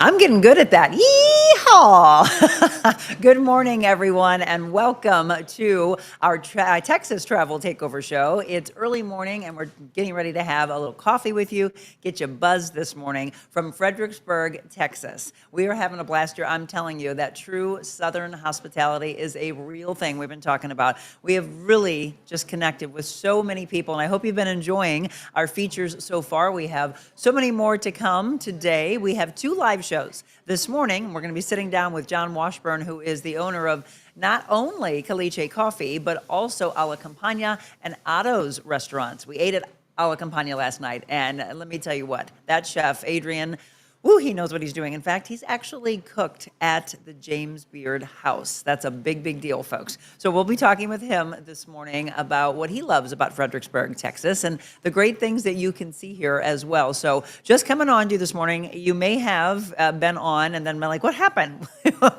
I'm getting good at that. Yeehaw! Good morning, everyone, and welcome to our Texas Travel Takeover Show. It's early morning, and we're getting ready to have a little coffee with you, get you buzzed this morning from Fredericksburg, Texas. We are having a blast here. I'm telling you that true Southern hospitality is a real thing we've been talking about. We have really just connected with so many people, and I hope you've been enjoying our features so far. We have so many more to come today. We have two live shows. This morning, we're going to be sitting down with John Washburn, who is the owner of not only Caliche Coffee, but also Alla Campagna and Otto's restaurants. We ate at Alla Campagna last night, and let me tell you what, that chef, Adrian, he knows what he's doing. In fact, he's actually cooked at the James Beard House. That's a big, big deal, folks. So we'll be talking with him this morning about what he loves about Fredericksburg, Texas, and the great things that you can see here as well. So just coming on to you this morning, you may have been on and then been like, what happened?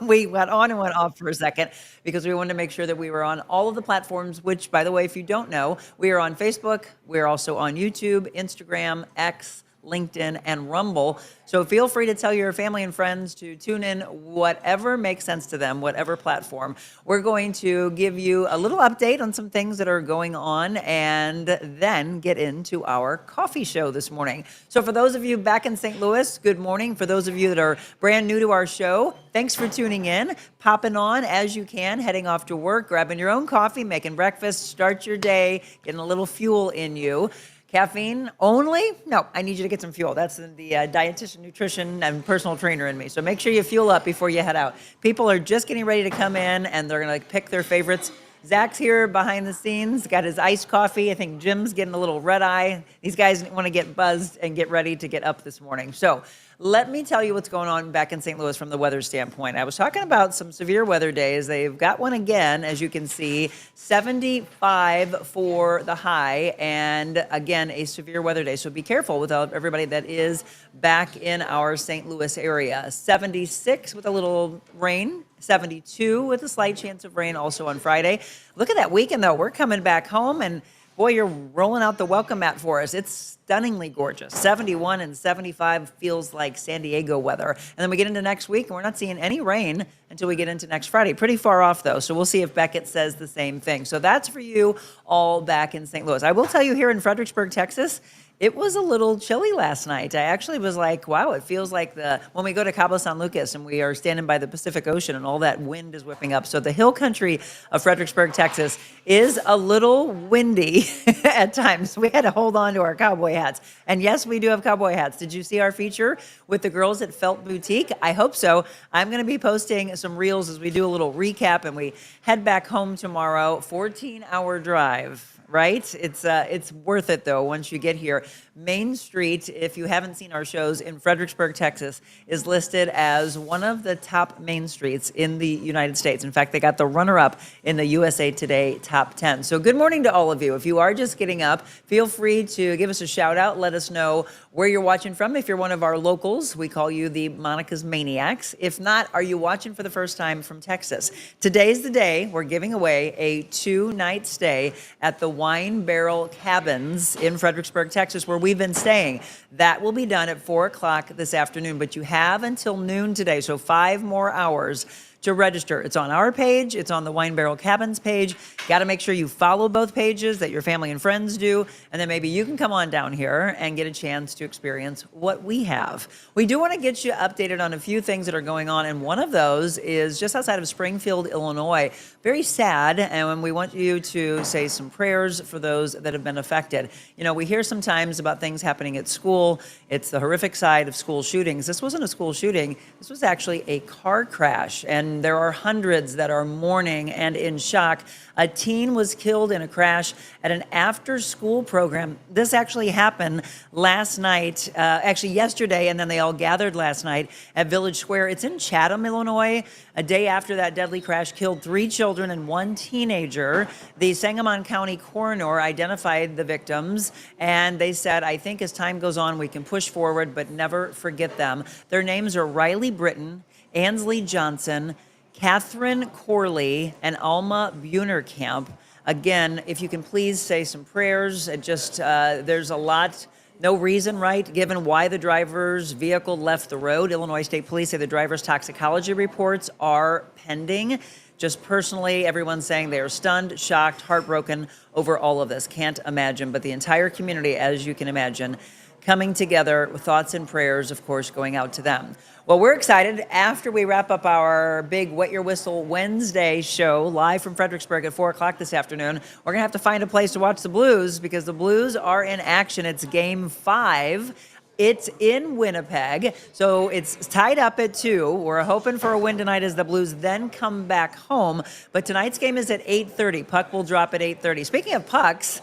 We went on and went off for a second because we wanted to make sure that we were on all of the platforms, which, by the way, if you don't know, we are on Facebook. We're also on YouTube, Instagram, X, LinkedIn, and Rumble. So feel free to tell your family and friends to tune in whatever makes sense to them, whatever platform. We're going to give you a little update on some things that are going on and then get into our coffee show this morning. So for those of you back in St. Louis, good morning. For those of you that are brand new to our show, thanks for tuning in, popping on as you can, heading off to work, grabbing your own coffee, making breakfast, start your day, getting a little fuel in you. Caffeine only? No, I need you to get some fuel. That's the dietitian, nutrition, and personal trainer in me. So make sure you fuel up before you head out. People are just getting ready to come in, and they're going to pick their favorites. Zach's here behind the scenes, got his iced coffee. I think Jim's getting a little red eye. These guys want to get buzzed and get ready to get up this morning. So let me tell you what's going on back in St. Louis from the weather standpoint. I was talking about some severe weather days. They've got one again, as you can see, 75 for the high, and again, a severe weather day. So be careful with everybody that is back in our St. Louis area. 76 with a little rain. 72 with a slight chance of rain also on Friday. Look at that weekend, though. We're coming back home, and boy, you're rolling out the welcome mat for us. It's stunningly gorgeous. 71 and 75 feels like San Diego weather. And then we get into next week, and we're not seeing any rain until we get into next Friday. Pretty far off, though, so we'll see if Beckett says the same thing. So that's for you all back in St. Louis. I will tell you here in Fredericksburg, Texas, it was a little chilly last night. I actually was like, wow, it feels like when we go to Cabo San Lucas and we are standing by the Pacific Ocean and all that wind is whipping up. So the hill country of Fredericksburg, Texas is a little windy at times. We had to hold on to our cowboy hats. And yes, we do have cowboy hats. Did you see our feature with the girls at Felt Boutique? I hope so. I'm going to be posting some reels as we do a little recap and we head back home tomorrow. 14-hour drive. Right? It's worth it, though, once you get here. Main Street, if you haven't seen our shows in Fredericksburg, Texas, is listed as one of the top main streets in the United States. In fact, they got the runner-up in the USA Today Top 10. So good morning to all of you. If you are just getting up, feel free to give us a shout-out. Let us know where you're watching from. If you're one of our locals, we call you the Monica's Maniacs. If not, are you watching for the first time from Texas? Today's the day we're giving away a 2-night stay at the Wine Barrel Cabins in Fredericksburg, Texas, where we've been staying. That will be done at 4 o'clock this afternoon, but you have until noon today, so 5 more hours to register. It's on our page. It's on the Wine Barrel Cabins page. Got to make sure you follow both pages, that your family and friends do, and then maybe you can come on down here and get a chance to experience what we have. We do want to get you updated on a few things that are going on, and one of those is just outside of Springfield, Illinois. Very sad, and we want you to say some prayers for those that have been affected. You know, we hear sometimes about things happening at school. It's the horrific side of school shootings. This wasn't a school shooting. This was actually a car crash, and there are hundreds that are mourning and in shock. A teen was killed in a crash at an after-school program. This actually happened last night, actually yesterday, and then they all gathered last night at Village Square. It's in Chatham, Illinois. A day after that deadly crash killed 3 children and 1 teenager. The Sangamon County coroner identified the victims, and they said, I think as time goes on, we can push forward, but never forget them. Their names are Riley Britton, Ansley Johnson, Catherine Corley, and Alma Bunerkamp. Again, if you can please say some prayers. There's a lot No reason, right, given why the driver's vehicle left the road. Illinois State Police say the driver's toxicology reports are pending. Just personally, everyone's saying they are stunned, shocked, heartbroken over all of this. Can't imagine, but the entire community, as you can imagine, coming together with thoughts and prayers, of course, going out to them. Well, we're excited. After we wrap up our big Wet Your Whistle Wednesday show live from Fredericksburg at 4 o'clock this afternoon, we're going to have to find a place to watch the Blues because the Blues are in action. It's Game 5. It's in Winnipeg, so it's tied up at 2. We're hoping for a win tonight as the Blues then come back home. But tonight's game is at 8:30. Puck will drop at 8:30. Speaking of pucks,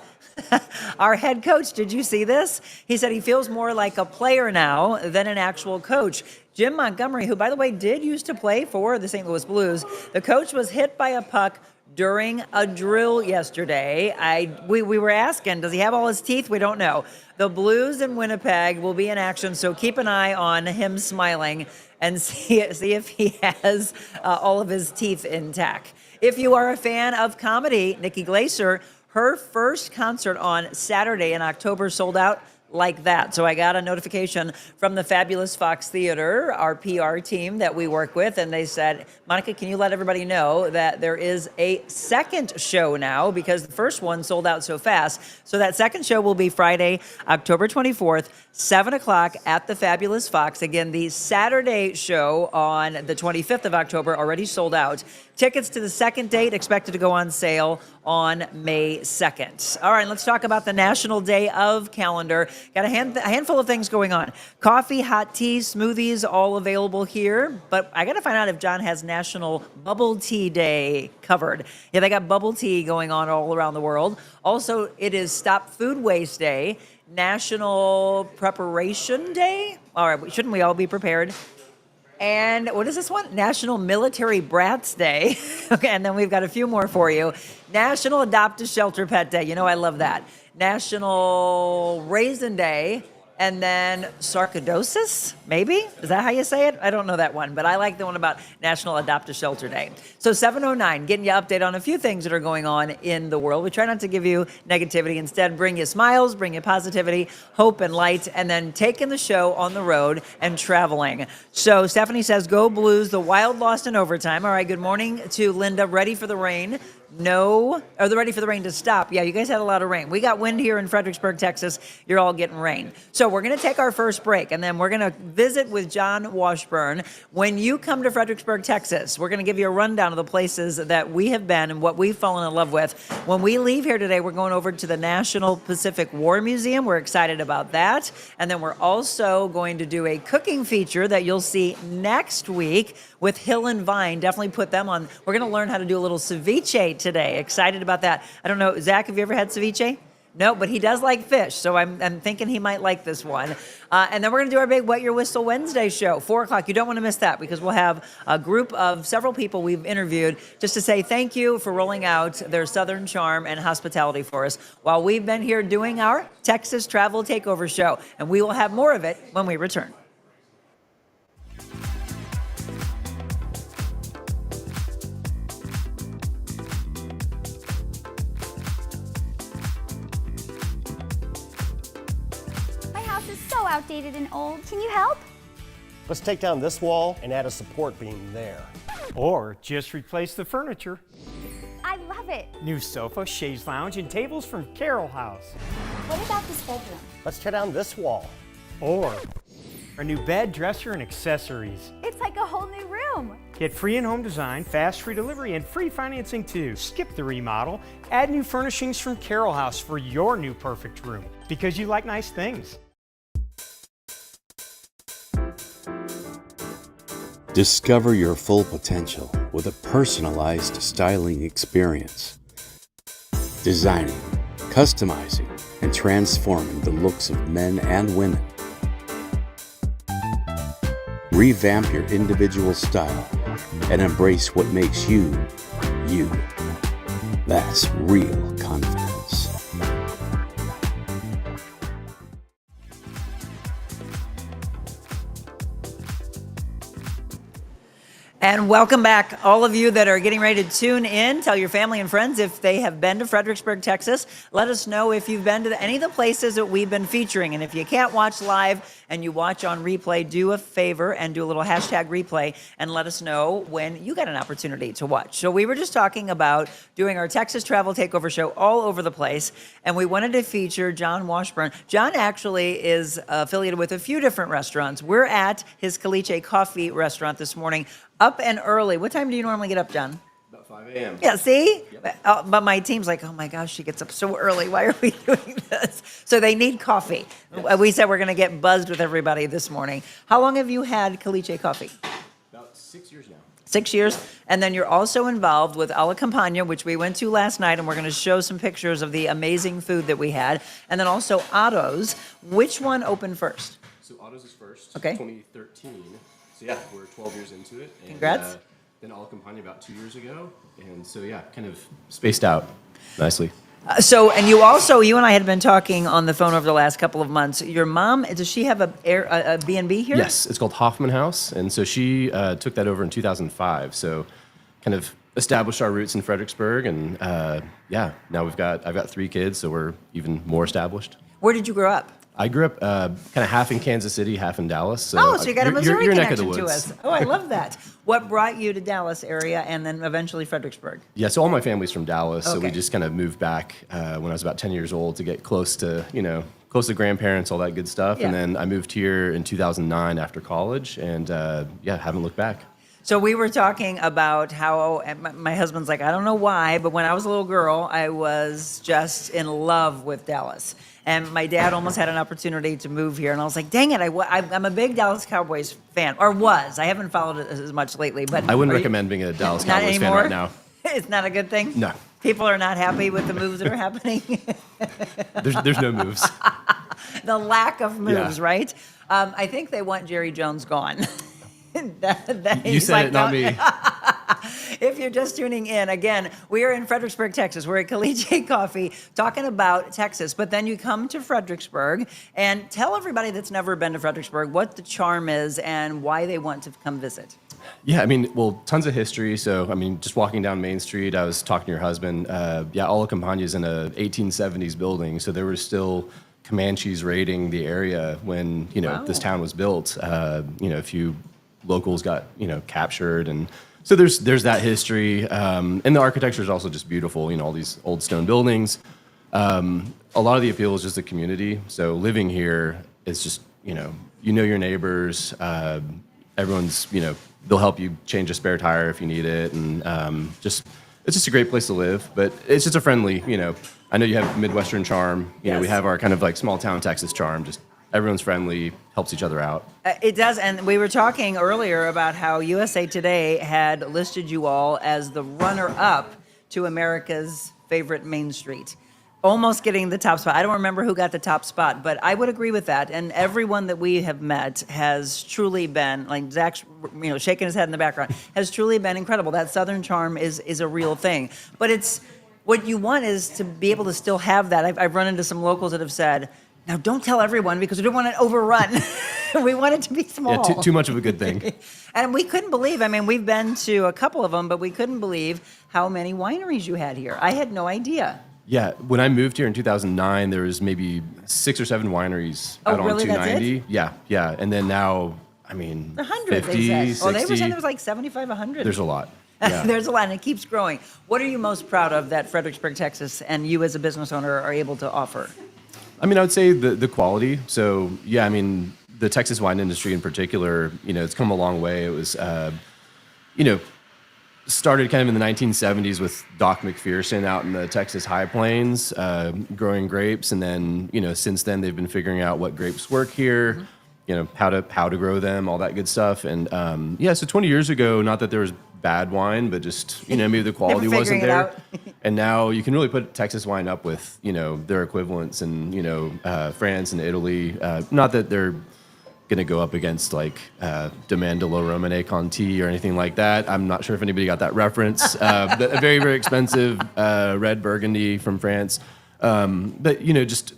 our head coach, did you see this? He said he feels more like a player now than an actual coach. Jim Montgomery, who, by the way, did used to play for the St. Louis Blues, the coach was hit by a puck during a drill yesterday. We were asking, does he have all his teeth? We don't know. The Blues in Winnipeg will be in action, so keep an eye on him smiling and see if he has all of his teeth intact. If you are a fan of comedy, Nikki Glaser, her first concert on Saturday in October sold out like that. So I got a notification from the Fabulous Fox Theater, our PR team that we work with, and they said, Monica, can you let everybody know that there is a second show now because the first one sold out so fast. So that second show will be Friday, October 24th, 7 o'clock at the Fabulous Fox. Again, the Saturday show on the 25th of October already sold out. Tickets to the second date expected to go on sale on May 2nd. All right, let's talk about the National Day of calendar. Got a handful of things going on. Coffee, hot tea, smoothies, all available here. But I got to find out if John has National Bubble Tea Day covered. Yeah, they got bubble tea going on all around the world. Also, it is Stop Food Waste Day, National Preparation Day. All right, shouldn't we all be prepared? And what is this one? National Military Brats Day. Okay, and then we've got a few more for you. National Adopt a Shelter Pet Day. You know I love that. National Raisin Day. And then sarcoidosis, maybe? Is that how you say it? I don't know that one, but I like the one about National Adopt a Shelter Day. So 7:09, getting you update on a few things that are going on in the world. We try not to give you negativity. Instead, bring you smiles, bring you positivity, hope, and light, and then taking the show on the road and traveling. So Stephanie says, go Blues, the Wild lost in overtime. All right, good morning to Linda. Ready for the rain? No, are they ready for the rain to stop? Yeah, you guys had a lot of rain. We got wind here in Fredericksburg, Texas. You're all getting rain. So we're going to take our first break, and then we're going to visit with John Washburn. When you come to Fredericksburg, Texas, we're going to give you a rundown of the places that we have been and what we've fallen in love with. When we leave here today, we're going over to the National Pacific War Museum. We're excited about that. And then we're also going to do a cooking feature that you'll see next week with Hill and Vine. Definitely put them on. We're going to learn how to do a little ceviche today. Excited about that. I don't know, Zach, have you ever had ceviche? No, but he does like fish, so I'm thinking he might like this one. And then we're going to do our big Wet Your Whistle Wednesday show, 4 o'clock. You don't want to miss that because we'll have a group of several people we've interviewed just to say thank you for rolling out their Southern charm and hospitality for us while we've been here doing our Texas Travel Takeover Show. And we will have more of it when we return. Outdated and old. Can you help? Let's take down this wall and add a support beam there. Or just replace the furniture. I love it. New sofa, chaise lounge, and tables from Carroll House. What about this bedroom? Let's tear down this wall. Or a new bed, dresser, and accessories. It's like a whole new room. Get free in-home design, fast free delivery, and free financing too. Skip the remodel. Add new furnishings from Carroll House for your new perfect room. Because you like nice things. Discover your full potential with a personalized styling experience. Designing, customizing, and transforming the looks of men and women. Revamp your individual style and embrace what makes you, you. That's real confidence. And welcome back, all of you that are getting ready to tune in. Tell your family and friends if they have been to Fredericksburg, Texas. Let us know if you've been to any of the places that we've been featuring. And if you can't watch live and you watch on replay, do a favor and do a little hashtag replay and let us know when you get an opportunity to watch. So we were just talking about doing our Texas Travel Takeover Show all over the place, and we wanted to feature John Washburn. John actually is affiliated with a few different restaurants. We're at his Caliche Coffee restaurant this morning, up and early. What time do you normally get up, John? About 5 a.m. Yeah, see? Yep. But my team's like, oh my gosh, she gets up so early. Why are we doing this? So they need coffee. Yes. We said we're going to get buzzed with everybody this morning. How long have you had Caliche Coffee? About 6 years now. 6 years. And then you're also involved with Alla Campagna, which we went to last night, and we're going to show some pictures of the amazing food that we had. And then also Otto's. Which one opened first? So Otto's is first, Okay. 2013. So yeah, we're 12 years into it. And, Congrats. Then Alla Campagna about 2 years ago. And so yeah, kind of spaced out nicely. And you and I had been talking on the phone over the last couple of months. Your mom, does she have a B&B here? Yes, it's called Hoffman House. And so she took that over in 2005. So kind of established our roots in Fredericksburg. And yeah, now I've got 3 kids, so we're even more established. Where did you grow up? I grew up kind of half in Kansas City, half in Dallas. So You got a Missouri you're neck of connection the to woods. us. Oh, I love that. What brought you to Dallas area and then eventually Fredericksburg? Yeah, so all my family's from Dallas, so we Okay. just kind of moved back when I was about 10 years old to get close to grandparents, all that good stuff. Yeah. And then I moved here in 2009 after college, and yeah, haven't looked back. So we were talking about how and my husband's like, I don't know why, but when I was a little girl, I was just in love with Dallas. And my dad almost had an opportunity to move here, and I was like, dang it, I'm a big Dallas Cowboys fan, or was. I haven't followed it as much lately. But I wouldn't are you- recommend being a Dallas Not Cowboys fan anymore? right now. It's not a good thing? No. People are not happy with the moves that are happening? There's no moves. The lack of moves, Yeah. right? I think they want Jerry Jones gone. You He's said like, it, not "No." me. If you're just tuning in, again, we are in Fredericksburg, Texas. We're at Caliche Coffee talking about Texas, but then you come to Fredericksburg and tell everybody that's never been to Fredericksburg what the charm is and why they want to come visit. Yeah, I mean, well, tons of history. So, I mean, just walking down Main Street, I was talking to your husband. Yeah, Alla Campagna is in a 1870s building, so there were still Comanches raiding the area when Wow. this town was built. A few locals got captured, and so there's that history. And the architecture is also just beautiful. All these old stone buildings. A lot of the appeal is just the community. So living here is just you know your neighbors. Everyone's they'll help you change a spare tire if you need it, and it's just a great place to live. But it's just a friendly. I know you have Midwestern charm. Yes. We have our kind of like small town Texas charm. Just everyone's friendly, helps each other out. It does, and we were talking earlier about how USA Today had listed you all as the runner-up to America's favorite Main Street, almost getting the top spot. I don't remember who got the top spot, but I would agree with that. And everyone that we have met has truly been, like Zach's, shaking his head in the background, has truly been incredible. That Southern charm is a real thing. But it's what you want is to be able to still have that. I've run into some locals that have said, now, don't tell everyone because we don't want it overrun. We want it to be small. Yeah, too much of a good thing. And we couldn't believe, we've been to a couple of them, but we couldn't believe how many wineries you had here. I had no idea. Yeah, when I moved here in 2009, there was maybe 6 or 7 wineries Oh, out really? on That's 290. Yeah, and then now, 100, 50, they said. 60. Oh, they were saying there was like 75, 100. There's a lot. Yeah. There's a lot, and it keeps growing. What are you most proud of that Fredericksburg, Texas, and you as a business owner are able to offer? I would say the quality. So, yeah, the Texas wine industry in particular, it's come a long way. It was, started kind of in the 1970s with Doc McPherson out in the Texas high plains, growing grapes. And then, since then they've been figuring out what grapes work here, how to grow them, all that good stuff. And, so 20 years ago, not that there was bad wine, but just, maybe the quality They were wasn't figuring there. it out. And now you can really put Texas wine up with, their equivalents in, France and Italy. Not that they're going to go up against like Demandelo Romane Conti or anything like that. I'm not sure if anybody got that reference. But a very, very expensive red Burgundy from France. But, just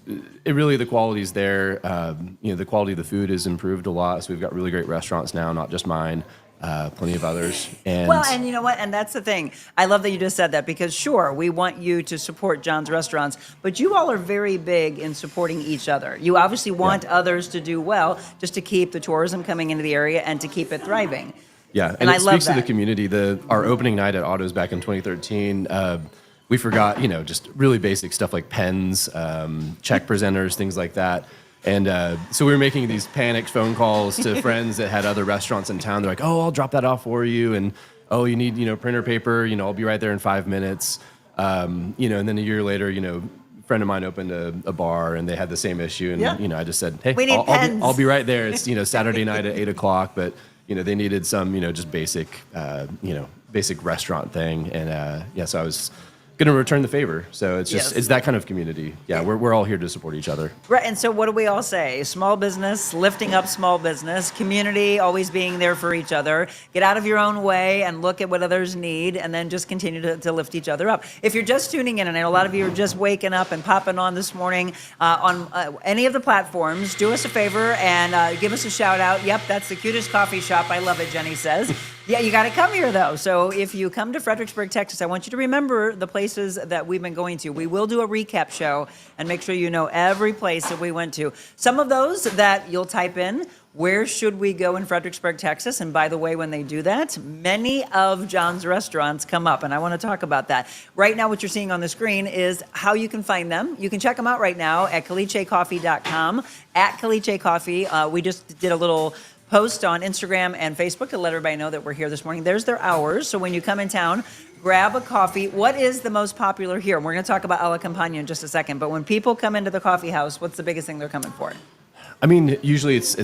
it really, the quality's there. The quality of the food has improved a lot. So we've got really great restaurants now, not just mine. plenty of others. And Well, and you know what? And that's the thing. I love that you just said that because, sure, we want you to support John's Restaurants, but you all are very big in supporting each other. You obviously want others to do well just to keep the tourism coming into the area and to keep it thriving. Yeah, And I it love speaks to the that. community. Our opening night at Otto's back in 2013, we forgot, just really basic stuff like pens, check presenters, things like that. And so we were making these panicked phone calls to friends that had other restaurants in town. They're like, "Oh, I'll drop that off for you," and "Oh, you need printer paper. I'll be right there in 5 minutes." And then a year later, a friend of mine opened a bar and they had the same issue, and I just said, "Hey, We need pens." I'll be right there." It's Saturday night at 8:00, but they needed some just basic basic restaurant thing, and so I was going to return the favor. So it's just it's that kind of community. Yeah, we're all here to support each other. Right, and so what do we all say? Small business, lifting up small business, community, always being there for each other. Get out of your own way and look at what others need, and then just continue to lift each other up. If you're just tuning in, and I know a lot of you are just waking up and popping on this morning on any of the platforms, do us a favor and give us a shout out. Yep, that's the cutest coffee shop. I love it, Jenny says. Yeah, you got to come here, though. So if you come to Fredericksburg, Texas, I want you to remember the places that we've been going to. We will do a recap show and make sure you know every place that we went to. Some of those that you'll type in, where should we go in Fredericksburg, Texas? And by the way, when they do that, many of John's restaurants come up, and I want to talk about that. Right now, what you're seeing on the screen is how you can find them. You can check them out right now at calichecoffee.com, at Caliche Coffee. We just did a little post on Instagram and Facebook to let everybody know that we're here this morning. There's their hours. So when you come in town, grab a coffee. What is the most popular here? And we're going to talk about Alla Campagna in just a second. But when people come into the coffee house, what's the biggest thing they're coming for? I mean, usually it's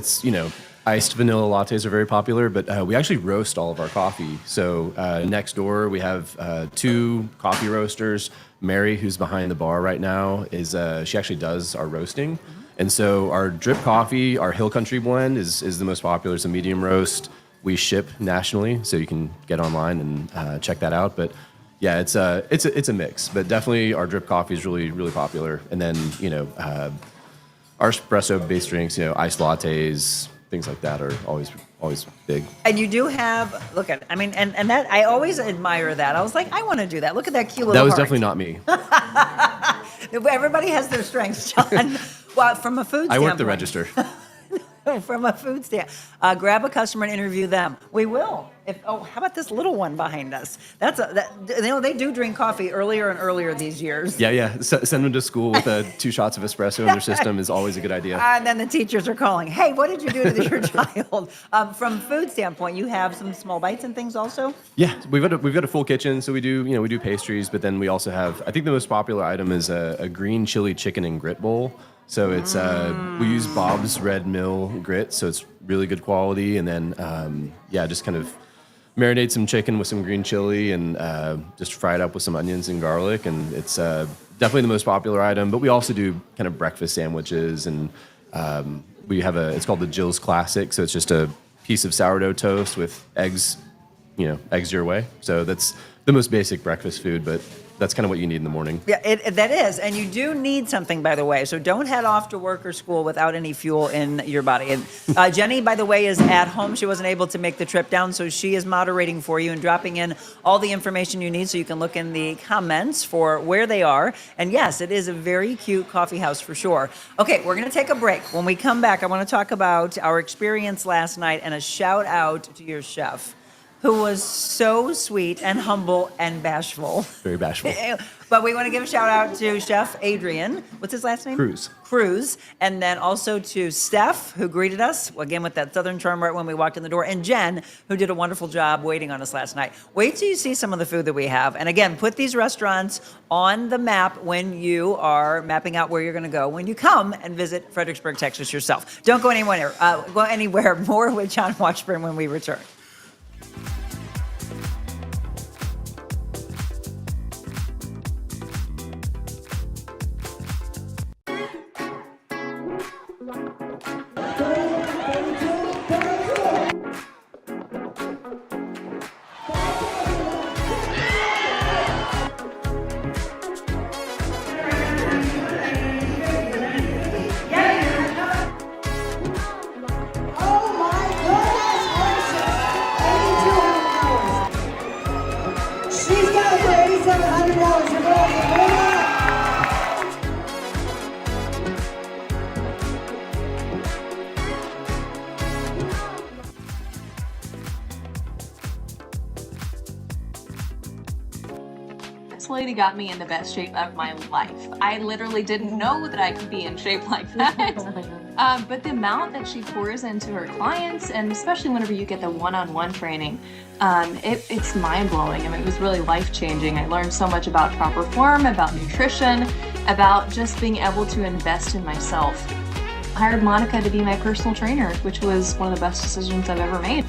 iced vanilla lattes are very popular, but we actually roast all of our coffee. So next door we have 2 coffee roasters. Mary, who's behind the bar right now, she actually does our roasting. And so our drip coffee, our Hill Country blend is the most popular. It's a medium roast. We ship nationally, so you can get online and check that out. But yeah, it's a mix. But definitely our drip coffee is really, really popular. And then our espresso-based drinks, iced lattes, things like that are always big. And you do have, look at it. I mean, and that, I always admire that. I was like, I want to do that. Look at that cute little That was heart. definitely not me. Everybody has their strengths, John. Well, from a food standpoint. I work the register. From a food stand, grab a customer and interview them. We will. How about this little one behind us? They do drink coffee earlier and earlier these years. Yeah. Send them to school with 2 shots of espresso in their system is always a good idea. And then the teachers are calling. Hey, what did you do to your child? From food standpoint, you have some small bites and things also. Yeah, we've got a full kitchen, so we do pastries, but then we also have, I think the most popular item is a green chili chicken and grit bowl. So it's we use Bob's Red Mill grit, so it's really good quality. And then just kind of marinate some chicken with some green chili and just fry it up with some onions and garlic. And it's definitely the most popular item. But we also do kind of breakfast sandwiches, and we have it's called the Jill's Classic. So it's just a piece of sourdough toast with eggs, eggs your way. So that's the most basic breakfast food, but that's kind of what you need in the morning. Yeah, that is. And you do need something, by the way. So don't head off to work or school without any fuel in your body. And Jenny, by the way, is at home. She wasn't able to make the trip down, so she is moderating for you and dropping in all the information you need so you can look in the comments for where they are. And yes, it is a very cute coffee house for sure. Okay, we're going to take a break. When we come back, I want to talk about our experience last night and a shout out to your chef, who was so sweet and humble and bashful. Very bashful. But we want to give a shout out to Chef Adrian. What's his last name? Cruz. And then also to Steph, who greeted us, again, with that southern charm right when we walked in the door. And Jen, who did a wonderful job waiting on us last night. Wait till you see some of the food that we have. And again, put these restaurants on the map when you are mapping out where you're going to go when you come and visit Fredericksburg, Texas yourself. Don't go anywhere. Go anywhere. More with John Washburn when we return. This lady got me in the best shape of my life. I literally didn't know that I could be in shape like that. But the amount that she pours into her clients, and especially whenever you get the one-on-one training, it's mind-blowing. I mean, it was really life-changing. I learned so much about proper form, about nutrition, about just being able to invest in myself. I hired Monica to be my personal trainer, which was one of the best decisions I've ever made.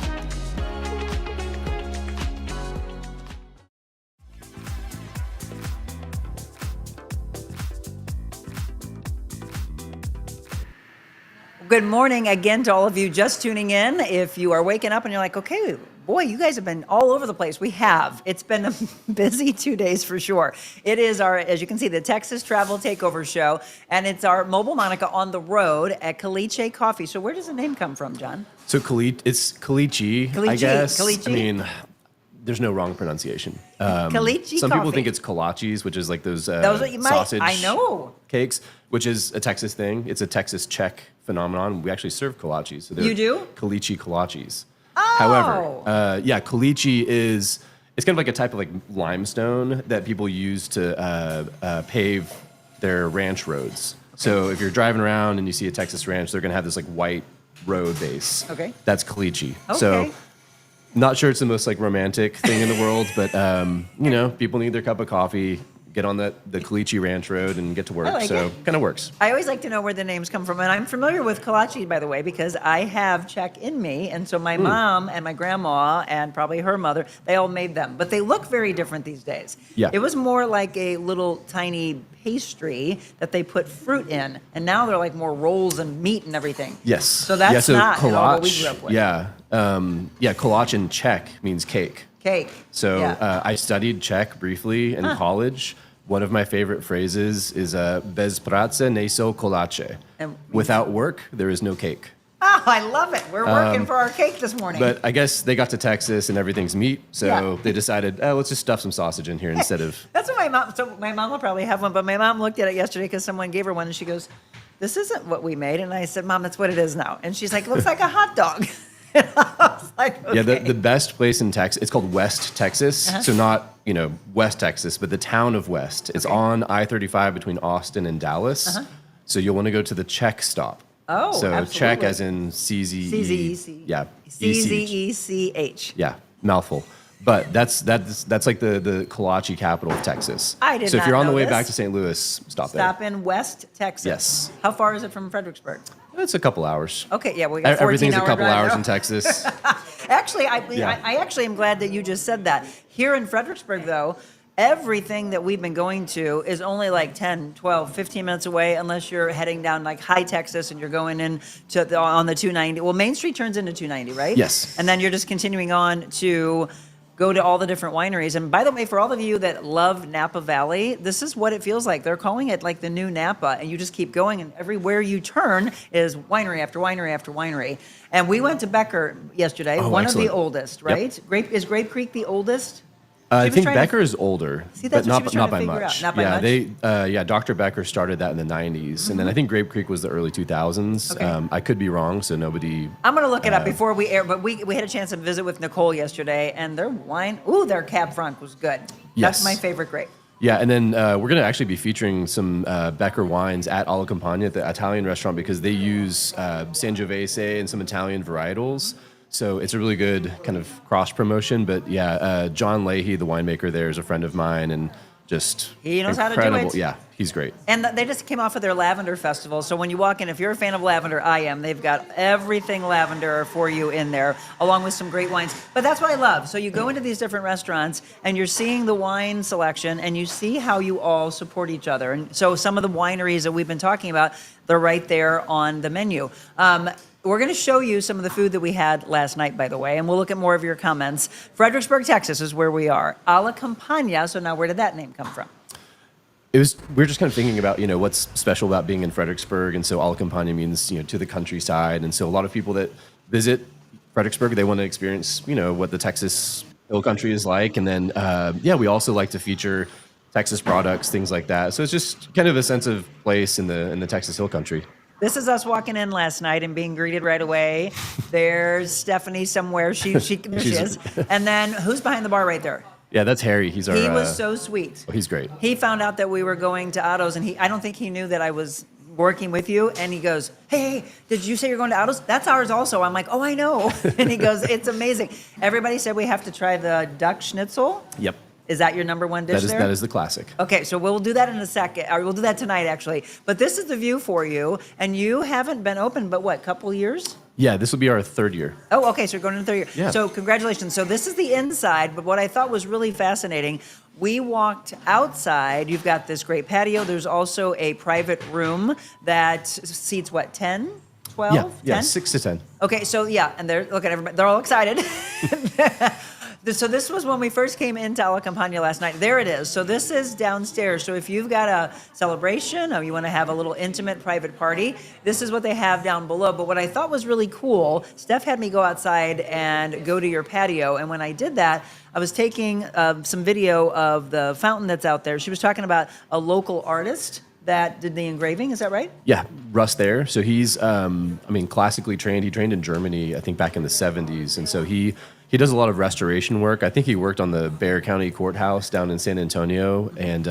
Good morning again to all of you just tuning in. If you are waking up and you're like, okay, boy, you guys have been all over the place. We have. It's been a busy 2 days for sure. It is our, as you can see, the Texas Travel Takeover Show, and it's our Mobile Monica on the road at Caliche Coffee. So where does the name come from, John? So it's Caliche, I guess. Caliche. I mean, there's no wrong pronunciation. Caliche Some people Coffee. think it's kolaches, which is like those Those are- you might- sausage I know. cakes, which is a Texas thing. It's a Texas Czech phenomenon. We actually serve kolaches. So they're You do? Caliche kolaches. Oh. However, caliche it's kind of like a type of like limestone that people use to pave their ranch roads. So if you're driving around and you see a Texas ranch, they're going to have this like white road base. Okay. That's caliche. Okay. So not sure it's the most like romantic thing in the world, but you know, people need their cup of coffee, get on the Caliche Ranch Road and get to work. I like So it. kind of works. I always like to know where the names come from, and I'm familiar with kolache, by the way, because I have Czech in me, and so my mom and my grandma and probably her mother, they all made them, but they look very different these days. Yeah. It was more like a little tiny pastry that they put fruit in, and now they're like more rolls and meat and everything. Yes. So that's not at all what we grew up with. Yeah. Kolache in Czech means cake. Cake. So Yeah. I studied Czech briefly in college. One of my favorite phrases is bez práce nejsou kolače. And- Without work, there is no cake. Oh, I love it. We're working for our cake this morning. But I guess they got to Texas and everything's meat, so Yeah. they decided, let's just stuff some sausage in here instead of... That's what my mom. So my mom will probably have one, but my mom looked at it yesterday because someone gave her one, and she goes, "This isn't what we made." And I said, "Mom, that's what it is now." And she's like, "Looks like a hot dog." And I was like, okay. Yeah, the best place in Texas, it's called West Texas. So not, West Texas, but the town of West. It's on I-35 between Austin and Dallas. So you'll want to go to the Czech stop. Oh, so absolutely. Czech as in CZE. CZEC. Yeah. CZECH. Yeah, mouthful. But that's like the kolache capital of Texas. I did So if not you're on the know way this. back to St. Louis, stop there. Stop in West Texas. Yes. How far is it from Fredericksburg? It's a couple hours. Okay, yeah, we got 14 Everything's a hour couple drive hours now. in Texas. Actually, Yeah. I actually am glad that you just said that. Here in Fredericksburg, though, everything that we've been going to is only like 10, 12, 15 minutes away, unless you're heading down like high Texas and you're going in to on the 290. Well, Main Street turns into 290, right? Yes. And then you're just continuing on to go to all the different wineries. And by the way, for all of you that love Napa Valley, this is what it feels like. They're calling it like the new Napa, and you just keep going, and everywhere you turn is winery after winery after winery. And we went to Becker yesterday, Oh, one excellent. of the oldest, Yep. right? Is Grape Creek the oldest? I was think trying to- Becker is older, See, that's but what she was trying not to by figure much. out. Not by yeah, much? Dr. Becker started that in the 90s, and then I think Grape Creek was the early 2000s. Okay. I could be wrong, so nobody. I'm going to look it up before we air, but we had a chance to visit with Nicole yesterday, and their wine, their Cab Franc was good. That's Yes. my favorite grape. Yeah, and then we're going to actually be featuring some Becker wines at Alla Campagna, at the Italian restaurant, because they use Sangiovese and some Italian varietals. So it's a really good kind of cross promotion. But yeah, John Leahy, the winemaker there, is a friend of mine, and just He knows how to do incredible. it. Yeah, he's great. And they just came off of their lavender festival. So when you walk in, if you're a fan of lavender, I am. They've got everything lavender for you in there, along with some great wines. But that's what I love. So you go into these different restaurants, and you're seeing the wine selection, and you see how you all support each other. And so some of the wineries that we've been talking about, they're right there on the menu. We're going to show you some of the food that we had last night, by the way, and we'll look at more of your comments. Fredericksburg, Texas is where we are. Alla Campagna. So now where did that name come from? We were just kind of thinking about, what's special about being in Fredericksburg. And so Alla Campagna means, to the countryside. And so a lot of people that visit Fredericksburg, they want to experience, what the Texas Hill Country is like. And then, we also like to feature Texas products, things like that. So it's just kind of a sense of place in the Texas Hill Country. This is us walking in last night and being greeted right away. There's Stephanie somewhere. She is. And then who's behind the bar right there? Yeah, that's Harry. He's our. He was so sweet. Oh, he's great. He found out that we were going to Otto's, and I don't think he knew that I was working with you. And he goes, hey, did you say you're going to Otto's? That's ours also. I'm like, oh, I know. And he goes, it's amazing. Everybody said we have to try the duck schnitzel. Yep. Is that your number one dish there? That is the classic. Okay, so we'll do that in a second. Or we'll do that tonight, actually. But this is the view for you, and you haven't been open, but what, couple years? Yeah, this will be our 3rd year. Oh, okay, so you're going into the 3rd year. Yeah. So congratulations. So this is the inside, but what I thought was really fascinating, we walked outside. You've got this great patio. There's also a private room that seats, what, 10? 12? Yeah, 10? 6 to 10. Okay, so yeah, and look at everybody. They're all excited. So this was when we first came into Alla Campagna last night. There it is. So this is downstairs. So if you've got a celebration or you want to have a little intimate private party, this is what they have down below. But what I thought was really cool, Steph had me go outside and go to your patio. And when I did that, I was taking some video of the fountain that's out there. She was talking about a local artist that did the engraving. Is that right? Yeah, Russ there. So he's, classically trained. He trained in Germany, I think back in the 70s. And so he does a lot of restoration work. I think he worked on the Bexar County Courthouse down in San Antonio, and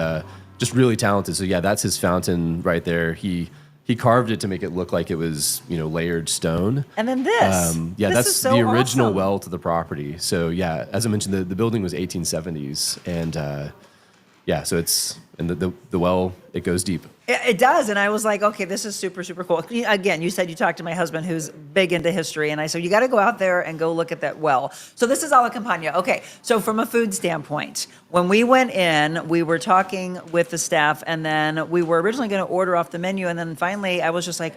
just really talented. So yeah, that's his fountain right there. He carved it to make it look like it was, layered stone. And then this. Yeah, This that's is so the original awesome. well to the property. So yeah, as I mentioned, the building was 1870s, and yeah, so it's, and the well, it goes deep. It does, and I was like, okay, this is super, super cool. Again, you said you talked to my husband who's big into history, and I said, you got to go out there and go look at that well. So this is Alla Campagna. Okay, so from a food standpoint, when we went in, we were talking with the staff, and then we were originally going to order off the menu, and then finally I was just like,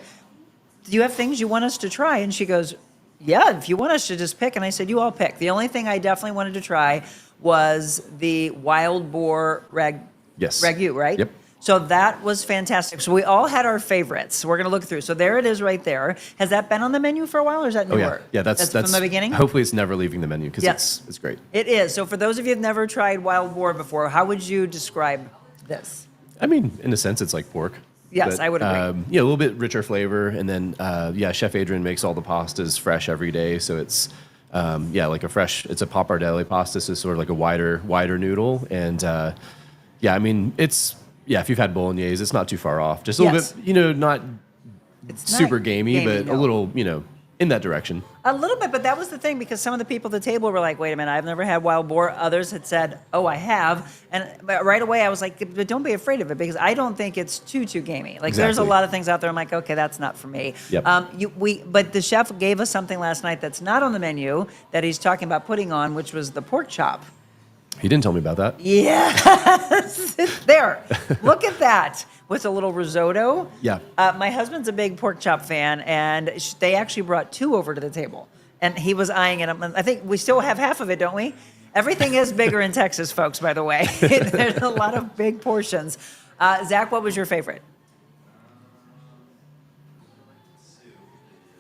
do you have things you want us to try? And she goes, yeah, if you want us to just pick. And I said, you all pick. The only thing I definitely wanted to try was the wild boar ragu, right? Yep. So that was fantastic. So we all had our favorites. We're going to look through. So there it is right there. Has that been on the menu for a while, or is that newer? Oh yeah, yeah. That's from the beginning. Hopefully, it's never leaving the menu because Yes. it's great. It is. So for those of you who've never tried wild boar before, how would you describe this? I mean, in a sense, it's like pork. Yes, I would agree. Yeah, a little bit richer flavor, and then yeah, Chef Adrian makes all the pastas fresh every day, so it's yeah, like it's a pappardelle pasta, so sort of like a wider noodle, and yeah, I mean, if you've had bolognese, it's not too far off. Just a little bit, not It's super not gamey, but no. a little, in that direction. A little bit, but that was the thing, because some of the people at the table were like, wait a minute, I've never had wild boar. Others had said, oh, I have. But right away I was like, but don't be afraid of it, because I don't think it's too gamey. Like there's a Exactly. lot of things out there I'm like, okay, that's not for me. Yep. But the chef gave us something last night that's not on the menu that he's talking about putting on, which was the pork chop. He didn't tell me about that. Yes, there. Look at that. With a little risotto. Yeah. My husband's a big pork chop fan, and they actually brought 2 over to the table. And he was eyeing it. I think we still have half of it, don't we? Everything is bigger in Texas, folks, by the way. There's a lot of big portions. Zach, what was your favorite?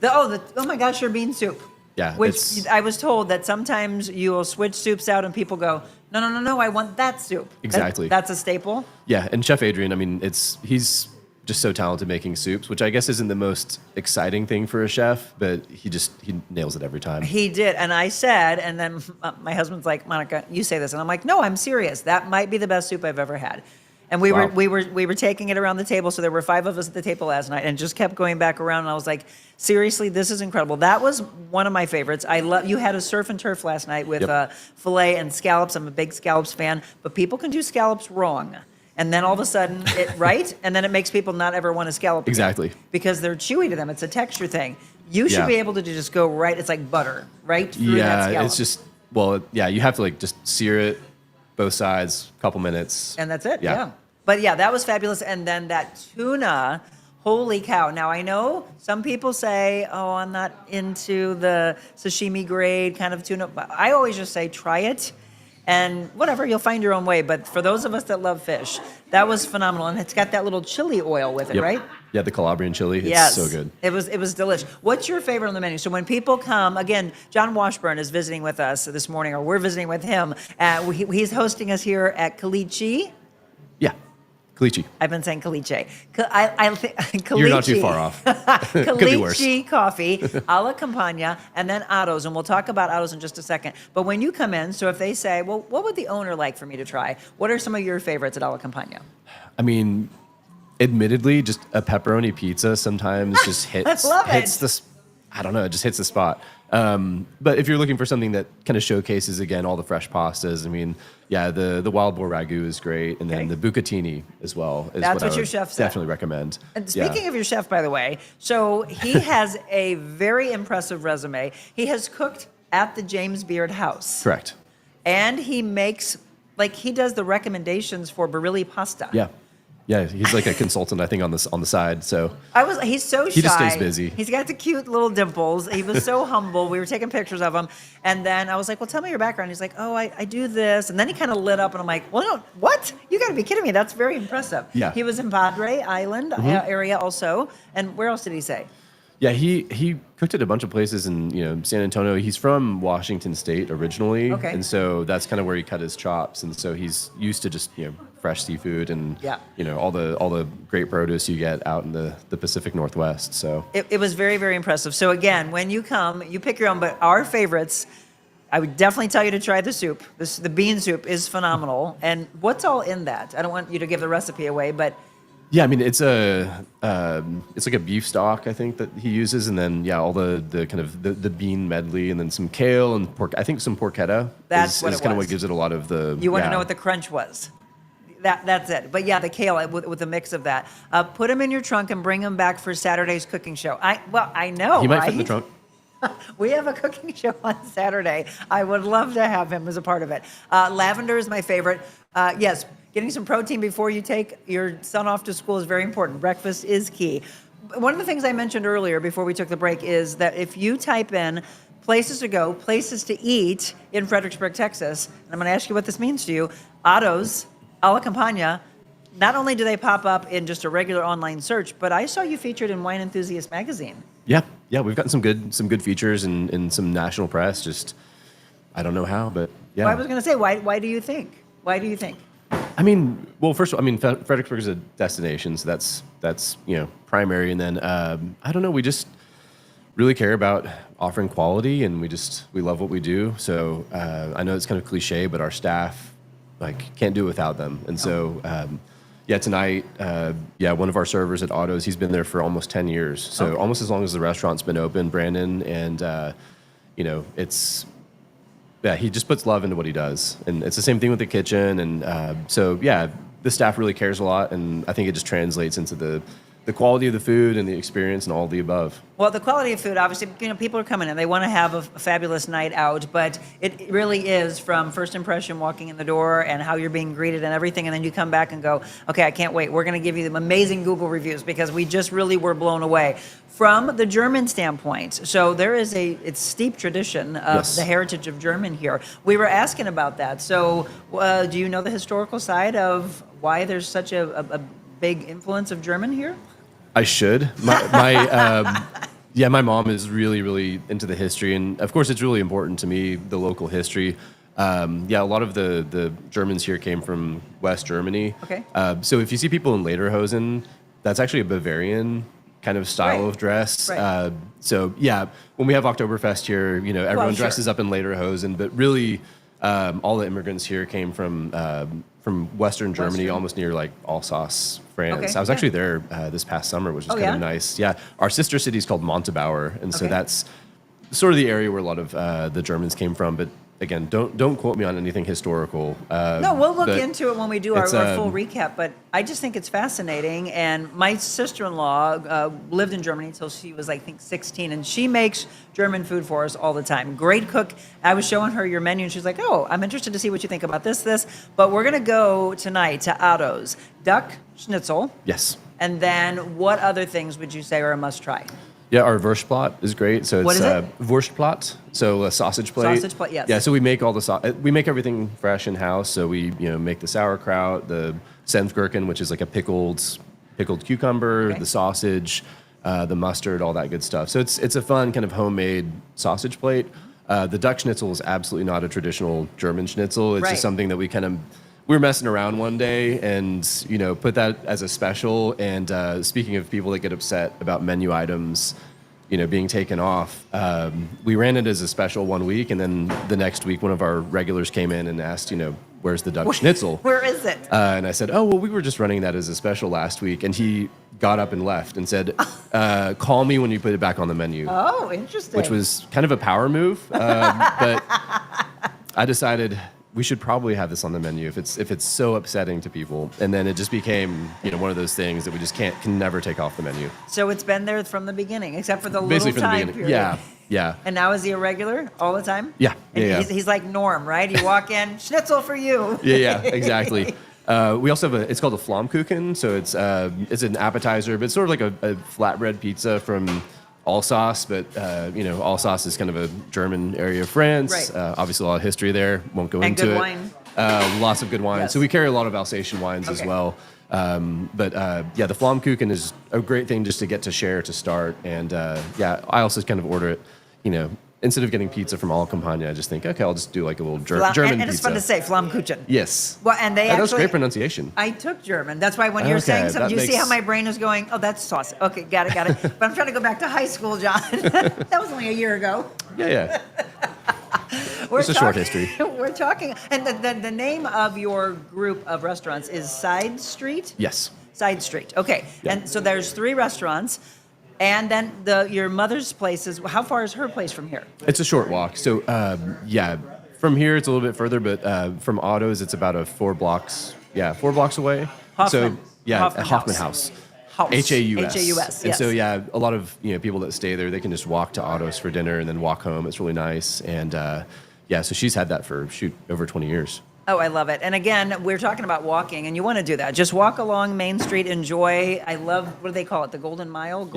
Oh my gosh, your bean soup. Yeah, Which it's- I was told that sometimes you will switch soups out and people go, no, I want that soup. Exactly. That's a staple. Yeah, and Chef Adrian, I mean, he's just so talented making soups, which I guess isn't the most exciting thing for a chef, but he nails it every time. He did. And I said, and then my husband's like, Monica, you say this. And I'm like, no, I'm serious. That might be the best soup I've ever had. And we Wow. were taking it around the table. So there were 5 of us at the table last night and just kept going back around. And I was like, seriously, this is incredible. That was one of my favorites. You had a surf and turf last night with filet and scallops. I'm a big scallops fan, but people can do scallops wrong. And then all of a sudden, right? And then it makes people not ever want to scallop again. Exactly. Because they're chewy to them. It's a texture thing. You should Yeah. be able to just go right. It's like butter, right? Through that Yeah, scallop. it's just, you have to just sear it both sides, couple minutes. And that's it, Yeah. yeah. But yeah, that was fabulous. And then that tuna, holy cow. Now I know some people say, oh, I'm not into the sashimi grade kind of tuna. But I always just say, try it. And whatever, you'll find your own way. But for those of us that love fish, that was phenomenal. And it's got that little chili oil with it, Yep. right? Yeah, the Calabrian chili. It's Yes. so good. It was delish. What's your favorite on the menu? So when people come, again, John Washburn is visiting with us this morning, or we're visiting with him. He's hosting us here at Caliche Yeah. Caliche. I've been saying Caliche. I think Caliche. You're not too far off. Could be worse. Caliche Coffee, Alla Campagna, and then Otto's, and we'll talk about Otto's in just a second. But when you come in, so if they say, well, what would the owner like for me to try? What are some of your favorites at Alla Campagna? I mean, admittedly, just a pepperoni pizza sometimes just hits. love it. Hits the. I don't know. It just hits the spot. But if you're looking for something that kind of showcases again all the fresh pastas, I mean, yeah, the wild boar ragu is great, and then the bucatini as well is That's what I your would chef said. definitely recommend. And speaking of your chef, by the way, so he has a very impressive resume. He has cooked at the James Beard House. Correct. And he makes, like, he does the recommendations for Barilli pasta. Yeah. Yeah, he's like a consultant, I think, on the side. So He's so shy. He just stays busy. He's got the cute little dimples. He was so humble. We were taking pictures of him. And then I was like, well, tell me your background. He's like, oh, I do this. And then he kind of lit up, and I'm like, well, no, what? You got to be kidding me. That's very impressive. Yeah. He was in Padre Island area also. And where else did he say? yeah, he cooked at a bunch of places in San Antonio. He's from Washington State originally, Okay. and so that's kind of where he cut his chops. And so he's used to just fresh seafood and all the great produce you get out in the Pacific Northwest. So It was very, very impressive. So again, when you come, you pick your own, but our favorites, I would definitely tell you to try the soup. The bean soup is phenomenal. And what's all in that? I don't want you to give the recipe away, but yeah, I mean it's like a beef stock I think that he uses, and then all the kind of the bean medley, and then some kale and pork. I think some porchetta That's what is it kind of was. what gives it a lot of the. you want to know what the crunch was. That's it. But yeah, the kale with a mix of that. Put them in your trunk and bring them back for Saturday's cooking show. I know, He might right? fit in the trunk. We have a cooking show on Saturday. I would love to have him as a part of it. Lavender is my favorite. Yes, getting some protein before you take your son off to school is very important. Breakfast is key. One of the things I mentioned earlier before we took the break is that if you type in places to go, places to eat in Fredericksburg, Texas, and I'm going to ask you what this means to you, Otto's, Alla Campagna, not only do they pop up in just a regular online search, but I saw you featured in Wine Enthusiast magazine. Yeah, we've gotten some good features in some national press. Just I don't know how, but yeah. Well, I was going to say, why do you think? Why do you think? I mean, well, first of all, Fredericksburg is a destination, so that's primary, and then I don't know, we just really care about offering quality, and we love what we do. So I know it's kind of cliche, but our staff can't do it without them, and so. Tonight, one of our servers at Otto's, he's been there for almost 10 years. So almost as long as the restaurant's been open, Brandon, and, he just puts love into what he does. And it's the same thing with the kitchen. And the staff really cares a lot. And I think it just translates into the quality of the food and the experience and all the above. Well, the quality of food, obviously, people are coming in. They want to have a fabulous night out, but it really is from first impression, walking in the door, and how you're being greeted and everything. And then you come back and go, okay, I can't wait. We're going to give you them amazing Google reviews because we just really were blown away. From the German standpoint, so there is it's steep tradition of the heritage of German here. We were asking about that. So do you know the historical side of why there's such a big influence of German here? I should. My mom is really, really into the history, and of course, it's really important to me, the local history. A lot of the Germans here came from West Germany. Okay. So if you see people in lederhosen, that's actually a Bavarian kind of style of dress. Right. When we have Oktoberfest here, everyone sure. dresses up in lederhosen, but really, all the immigrants here came from Western Germany, almost near Alsace, France. Okay, I was actually there this past summer, which was kind of nice. Yeah, our sister city is called Montabaur, and so that's sort of the area where a lot of the Germans came from. But again, don't quote me on anything historical. No, we'll look into it when we do our full recap. But I just think it's fascinating. And my sister-in-law lived in Germany until she was, I think, 16, and she makes German food for us all the time. Great cook. I was showing her your menu, and she's like, "Oh, I'm interested to see what you think about this." But we're gonna go tonight to Otto's duck schnitzel. Yes. And then, what other things would you say are a must-try? Yeah, our Wurstplat is great. So it's What is it? Wurstplat, so a sausage plate. Sausage plate, yes. Yeah, so we make all we make everything fresh in house. So we make the sauerkraut, the Senfgurken, which is like a pickled cucumber, the sausage, the mustard, all that good stuff. So it's a fun kind of homemade sausage plate. The duck schnitzel is absolutely not a traditional German schnitzel. It's Right. just something that we kind of we were messing around one day and, put that as a special. And speaking of people that get upset about menu items, being taken off, we ran it as a special one week. And then the next week, one of our regulars came in and asked, where's the duck schnitzel? Where is it? And I said, oh, well, we were just running that as a special last week. And he got up and left and said, call me when you put it back on the menu. Oh, interesting. Which was kind of a power move. But I decided we should probably have this on the menu if it's so upsetting to people. And then it just became, one of those things that we just can never take off the menu. So it's been there from the beginning, except for the Basically little from the time beginning. period. Yeah. And now is he a regular all the time? Yeah. And Yeah. He's like Norm, right? You walk in, schnitzel for you. Yeah, exactly. We also have it's called a Flammkuchen. So it's an appetizer, but it's sort of like a flatbread pizza from Alsace, but Alsace is kind of a German area of France. Right. Obviously, a lot of history there. Won't go And into good it. wine. Lots of good wine. Yes. So we carry a lot of Alsatian wines as Okay. well. But the Flammkuchen is a great thing just to get to share to start. And I also kind of order it. Instead of getting pizza from Alla Campagna, I just think, okay, I'll just do like a little German and pizza. it's fun to say, Flammkuchen. Yes. Well, and they that was actually great pronunciation. I took German. That's why when you're Okay, saying something, that you see how makes- my brain is going, oh, that's sauce. Okay, got it. But I'm trying to go back to high school, John. That was only a year ago. Yeah. We're Just a short history. We're talking, and the name of your group of restaurants is Side Street? Yes. Side Street, okay. Yeah. And so there's 3 restaurants, and then your mother's place is, how far is her place from here? It's a short walk. So, from here it's a little bit further, but from Otto's it's about 4 blocks. Yeah, 4 blocks away. Hoffman. So, Hoffman House. House. H-A-U-S. H-A-U-S, And yes. so, a lot of people that stay there, they can just walk to Otto's for dinner and then walk home. It's really nice. And so she's had that for, over 20 years. Oh, I love it. And again, we're talking about walking, and you want to do that. Just walk along Main Street, enjoy. I love, what do they call it? The Golden Mile? The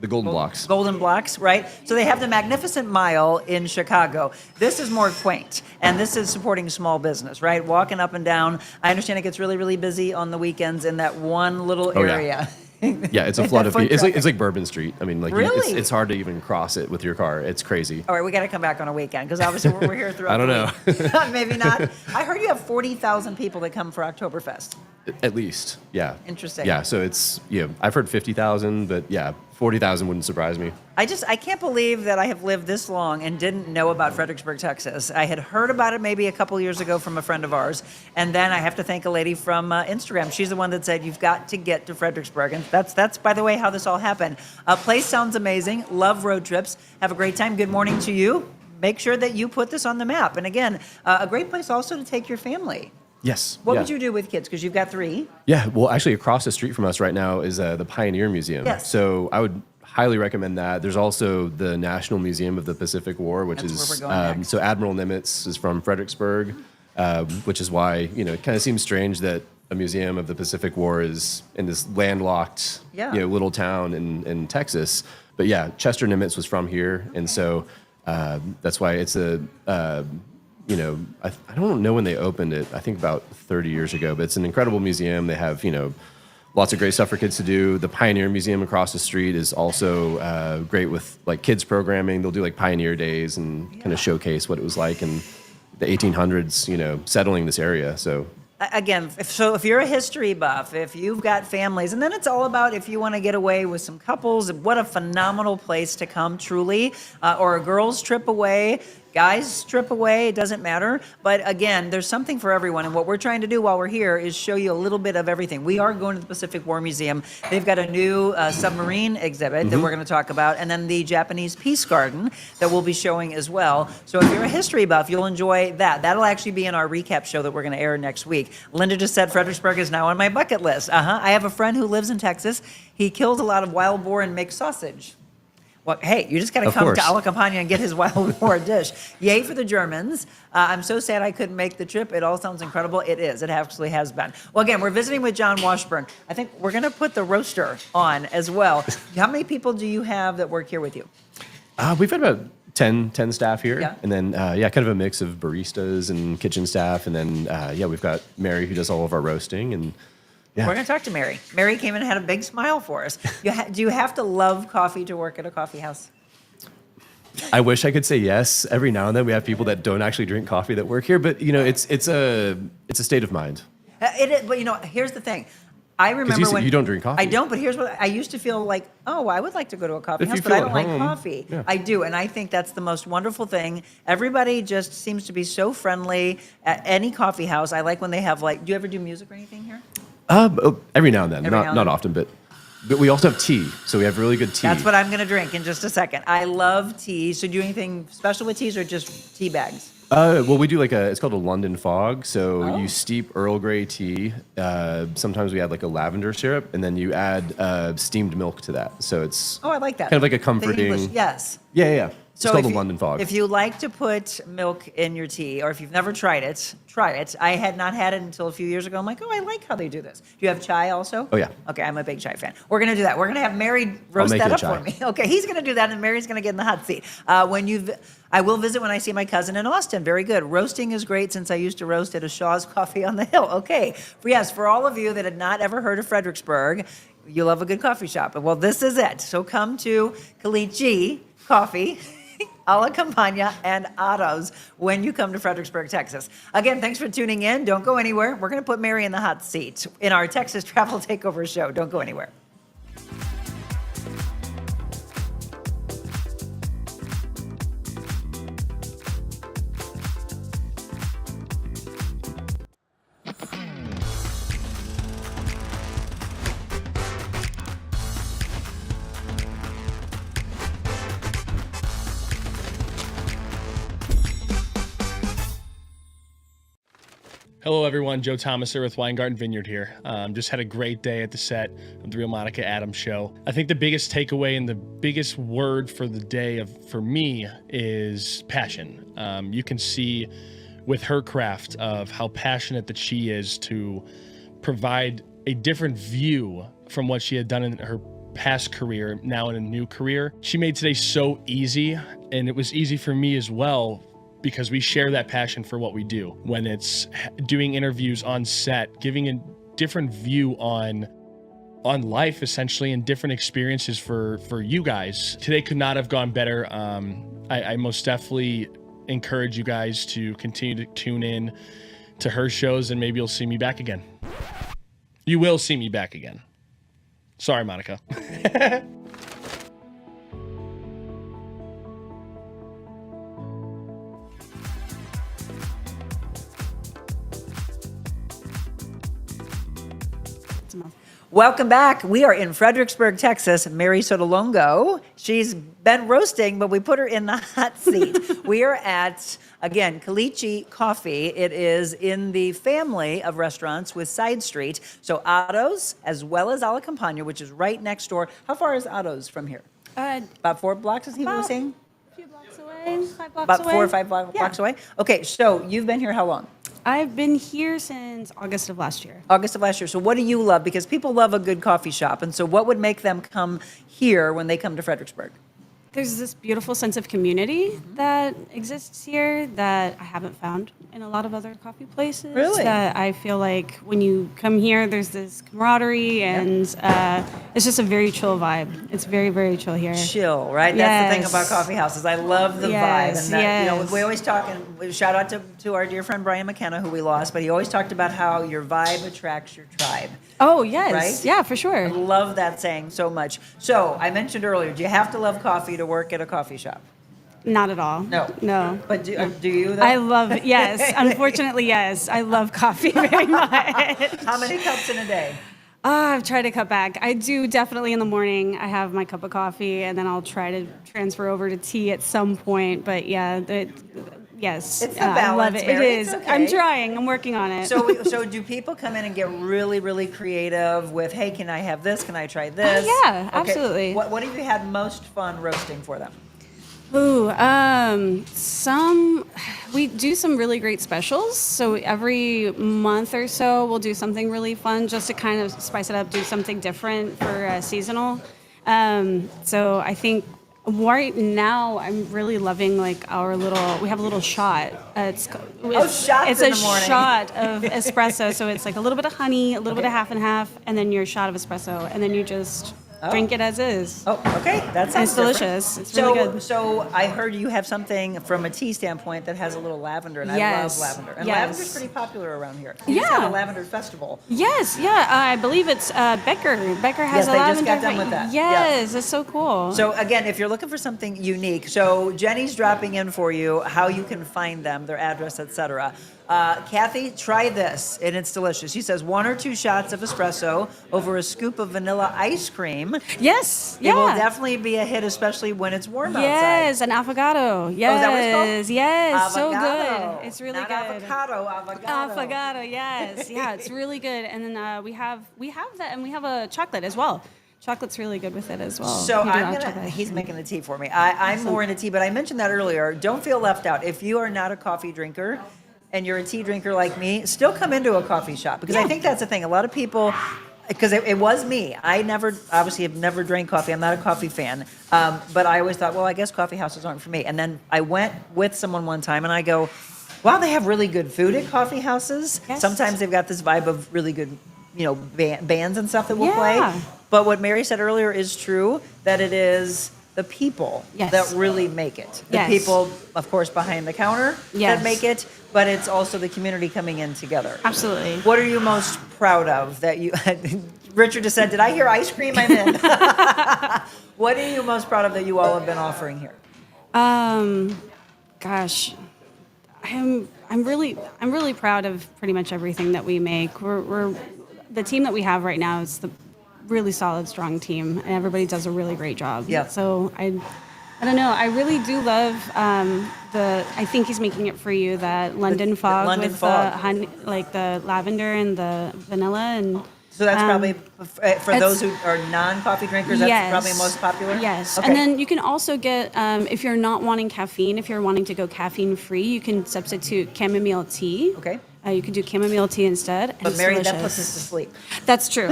Golden Blocks. Golden Blocks, right? So they have the Magnificent Mile in Chicago. This is more quaint, and this is supporting small business, right? Walking up and down. I understand it gets really, really busy on the weekends in that one little Oh, yeah. area. Yeah, it's a flood of Foot people. traffic. It's like Bourbon Street. I mean, Really? it's hard to even cross it with your car. It's crazy. All right, we got to come back on a weekend because obviously we're here throughout I don't the week. Maybe not. I heard you have 40,000 people that come for Oktoberfest. At least, yeah. Interesting. Yeah, so it's I've heard 50,000, but 40,000 wouldn't surprise me. I can't believe that I have lived this long and didn't know about Fredericksburg, Texas. I had heard about it maybe a couple years ago from a friend of ours, and then I have to thank a lady from Instagram. She's the one that said, you've got to get to Fredericksburg, and that's by the way, how this all happened. Place sounds amazing. Love road trips. Have a great time. Good morning to you. Make sure that you put this on the map. And again, a great place also to take your family. Yes. What yeah. would you do with kids? Because you've got 3. Yeah, well, actually, across the street from us right now is the Pioneer Museum. Yes. So I would highly recommend that. There's also the National Museum of the Pacific War, which That's is where we're going next. so Admiral Nimitz is from Fredericksburg, which is why it kind of seems strange that a museum of the Pacific War is in this landlocked little town in Texas. But Chester Nimitz was from here, and so that's why it's I don't know when they opened it. I think about 30 years ago, but it's an incredible museum. They have, lots of great stuff for kids to do. The Pioneer Museum across the street is also great with like kids programming. They'll do like Pioneer Days and kind of showcase what it was like in the 1800s, settling this area. So Again, if you're a history buff, if you've got families, and then it's all about if you want to get away with some couples, what a phenomenal place to come, truly, or a girls' trip away, guys' trip away, it doesn't matter. But again, there's something for everyone, and what we're trying to do while we're here is show you a little bit of everything. We are going to the Pacific War Museum. They've got a new submarine exhibit that we're going to talk about, and then the Japanese Peace Garden that we'll be showing as well. So if you're a history buff, you'll enjoy that. That'll actually be in our recap show that we're going to air next week. Linda just said Fredericksburg is now on my bucket list. I have a friend who lives in Texas. He kills a lot of wild boar and makes sausage. Well, hey, you just got to Of come course. to Alla Campagna and get his wild boar dish. Yay for the Germans. I'm so sad I couldn't make the trip. It all sounds incredible. It is. It actually has been. Well, again, we're visiting with John Washburn. I think we're going to put the roaster on as well. How many people do you have that work here with you? we've had about 10 staff here. Yeah. And then, kind of a mix of baristas and kitchen staff. And then, we've got Mary who does all of our roasting. And We're going to talk to Mary. Mary came in and had a big smile for us. Do you have to love coffee to work at a coffee house? I wish I could say yes. Every now and then we have people that don't actually drink coffee that work here, but it's a state of mind. It is, but here's the thing. I remember said when you don't drink coffee. I don't, but here's what I used to feel like. Oh, I would like to go to a coffee If you house, but I feel don't at like home, coffee. yeah. I do, and I think that's the most wonderful thing. Everybody just seems to be so friendly at any coffee house. I like when they have do you ever do music or anything here? Every now and then, Every now and not then. often, but we also have tea, so we have really good tea. That's what I'm going to drink in just a second. I love tea. So do you do anything special with teas or just tea bags? Well, we do it's called a London fog. So Oh. you steep Earl Grey tea. Sometimes we add a lavender syrup, and then you add steamed milk to that. So it's Oh, I like that. kind of like a The comforting. English, yes. Yeah. It's So called if a you- London fog. If you like to put milk in your tea, or if you've never tried it, try it. I had not had it until a few years ago. I'm like, oh, I like how they do this. Do you have chai also? Oh, yeah. Okay, I'm a big chai fan. We're going to do that. We're going to have Mary roast make that you a up chai. for me. Okay, he's going to do that, and Mary's going to get in the hot seat. I will visit when I see my cousin in Austin. Very good. Roasting is great since I used to roast at a Shaw's Coffee on the Hill. Okay. Yes, for all of you that had not ever heard of Fredericksburg, you love a good coffee shop. Well, this is it. So come to Caliche Coffee, Alla Campagna, and Otto's when you come to Fredericksburg, Texas. Again, thanks for tuning in. Don't go anywhere. We're going to put Mary in the hot seat in our Texas Travel Takeover Show. Don't go anywhere. Hello, everyone. Joe Thomas here with Weingarten Vineyard here. Just had a great day at the set of the Real Monica Adams show. I think the biggest takeaway and the biggest word for the day for me is passion. You can see with her craft of how passionate that she is to provide a different view from what she had done in her past career, now in a new career. She made today so easy, and it was easy for me as well, because we share that passion for what we do. When it's doing interviews on set, giving a different view on life, essentially, and different experiences for you guys. Today could not have gone better. I most definitely encourage you guys to continue to tune in to her shows, and maybe you'll see me back again. You will see me back again. Sorry, Monica. Welcome back. We are in Fredericksburg, Texas. Mary Sotolongo. She's been roasting, but we put her in the hot seat. We are at, again, Caliche Coffee. It is in the family of restaurants with Side Street. So Otto's, as well as Alla Campagna, which is right next door. How far is Otto's from here? About 4 blocks, as he was saying? A few blocks away, 5 blocks About away. 4 or 5 blocks away? Okay, so you've been here how long? I've been here since August of last year. August of last year. So what do you love? Because people love a good coffee shop. And so what would make them come here when they come to Fredericksburg? There's this beautiful sense of community that exists here that I haven't found in a lot of other coffee places. Really? That I feel like when you come here, there's this camaraderie and it's just a very chill vibe. It's very, very chill here. Chill, right? That's the thing Yes. about coffee houses. I love the vibe. Yes, And that, yes. we always talk, and shout out to our dear friend Brian McKenna, who we lost, but he always talked about how your vibe attracts your tribe. Oh, yes. Right? Yeah, for I sure. love that saying so much. So I mentioned earlier, do you have to love coffee to work at a coffee shop? Not at all. No. No. But do you, though? I love it. Yes. Unfortunately, yes. I love coffee very much. How many cups in a day? I've tried to cut back. I do definitely in the morning. I have my cup of coffee, and then I'll try to transfer over to tea at some point. But yeah, yes, It's the I love balance, it. Mary. It It's is. okay. I'm trying. I'm working on it. So do people come in and get really, really creative with, hey, can I have this? Can I try this? yeah, Okay. absolutely. What have you had most fun roasting for them? Ooh, we do some really great specials. So every month or so, we'll do something really fun just to kind of spice it up, do something different for seasonal. So I think right now I'm really loving we have a little shot. It's shots it's in a the morning. shot of espresso. So it's like a little bit of honey, a little bit of half and half, and then your shot of espresso, and then you just Drink it as is. Oh, okay. That sounds It's delicious. It's so, really good. So I heard you have something from a tea standpoint that has a little lavender, and I Yes. love lavender. And Yes. lavender's pretty popular around here. You just Yeah. have a lavender festival. Yes, yeah, I believe it's Becker. Becker has Yes, a they just lavender. got done with that. Yes, it's so cool. So again, if you're looking for something unique, so Jenny's dropping in for you how you can find them, their address, etc. Kathy, try this, and it's delicious. She says 1 or 2 shots of espresso over a scoop of vanilla ice cream. yes, yeah. It will definitely be a hit, especially when it's warm outside. Yes, an avocado. Yes, Oh, is that what it's called? yes, so Avocado. good. It's really Not good. avocado, avocado. Avocado, yes, yeah, it's really good. And then we have that, and we have a chocolate as well. Chocolate's really good with it as well. So We do I'm hot gonna. chocolate. He's making the tea for me. I'm more into tea, but I mentioned that earlier. Don't feel left out. If you are not a coffee drinker, and you're a tea drinker like me, still come into a coffee shop because I think that's the thing. A lot of people. Because it was me. I obviously have never drank coffee. I'm not a coffee fan. But I always thought, well, I guess coffee houses aren't for me. And then I went with someone one time and I go, wow, they have really good food at coffee houses. Yes. Sometimes they've got this vibe of really good, bands and stuff that will play. Yeah. But what Mary said earlier is true, that it is the people Yes. that really make it. The Yes. people, of course, behind the counter Yes. that make it, but it's also the community coming in together. Absolutely. What are you most proud of that you? Richard just said, "Did I hear ice cream? I'm in." What are you most proud of that you all have been offering here? Gosh, I'm really proud of pretty much everything that we make. We're the team that we have right now is the really solid, strong team, and everybody does a really great job. Yeah. So I don't know. I really do love I think he's making it for you, that London fog London with fog. the honey, like the lavender and the vanilla, and So that's probably for it's- those who are non-coffee drinkers. That's probably most popular. Yes, Okay. and then you can also get if you're not wanting caffeine, if you're wanting to go caffeine free, you can substitute chamomile tea. Okay. You could do chamomile tea instead. and But it's Mary, that delicious. puts us to sleep. That's true.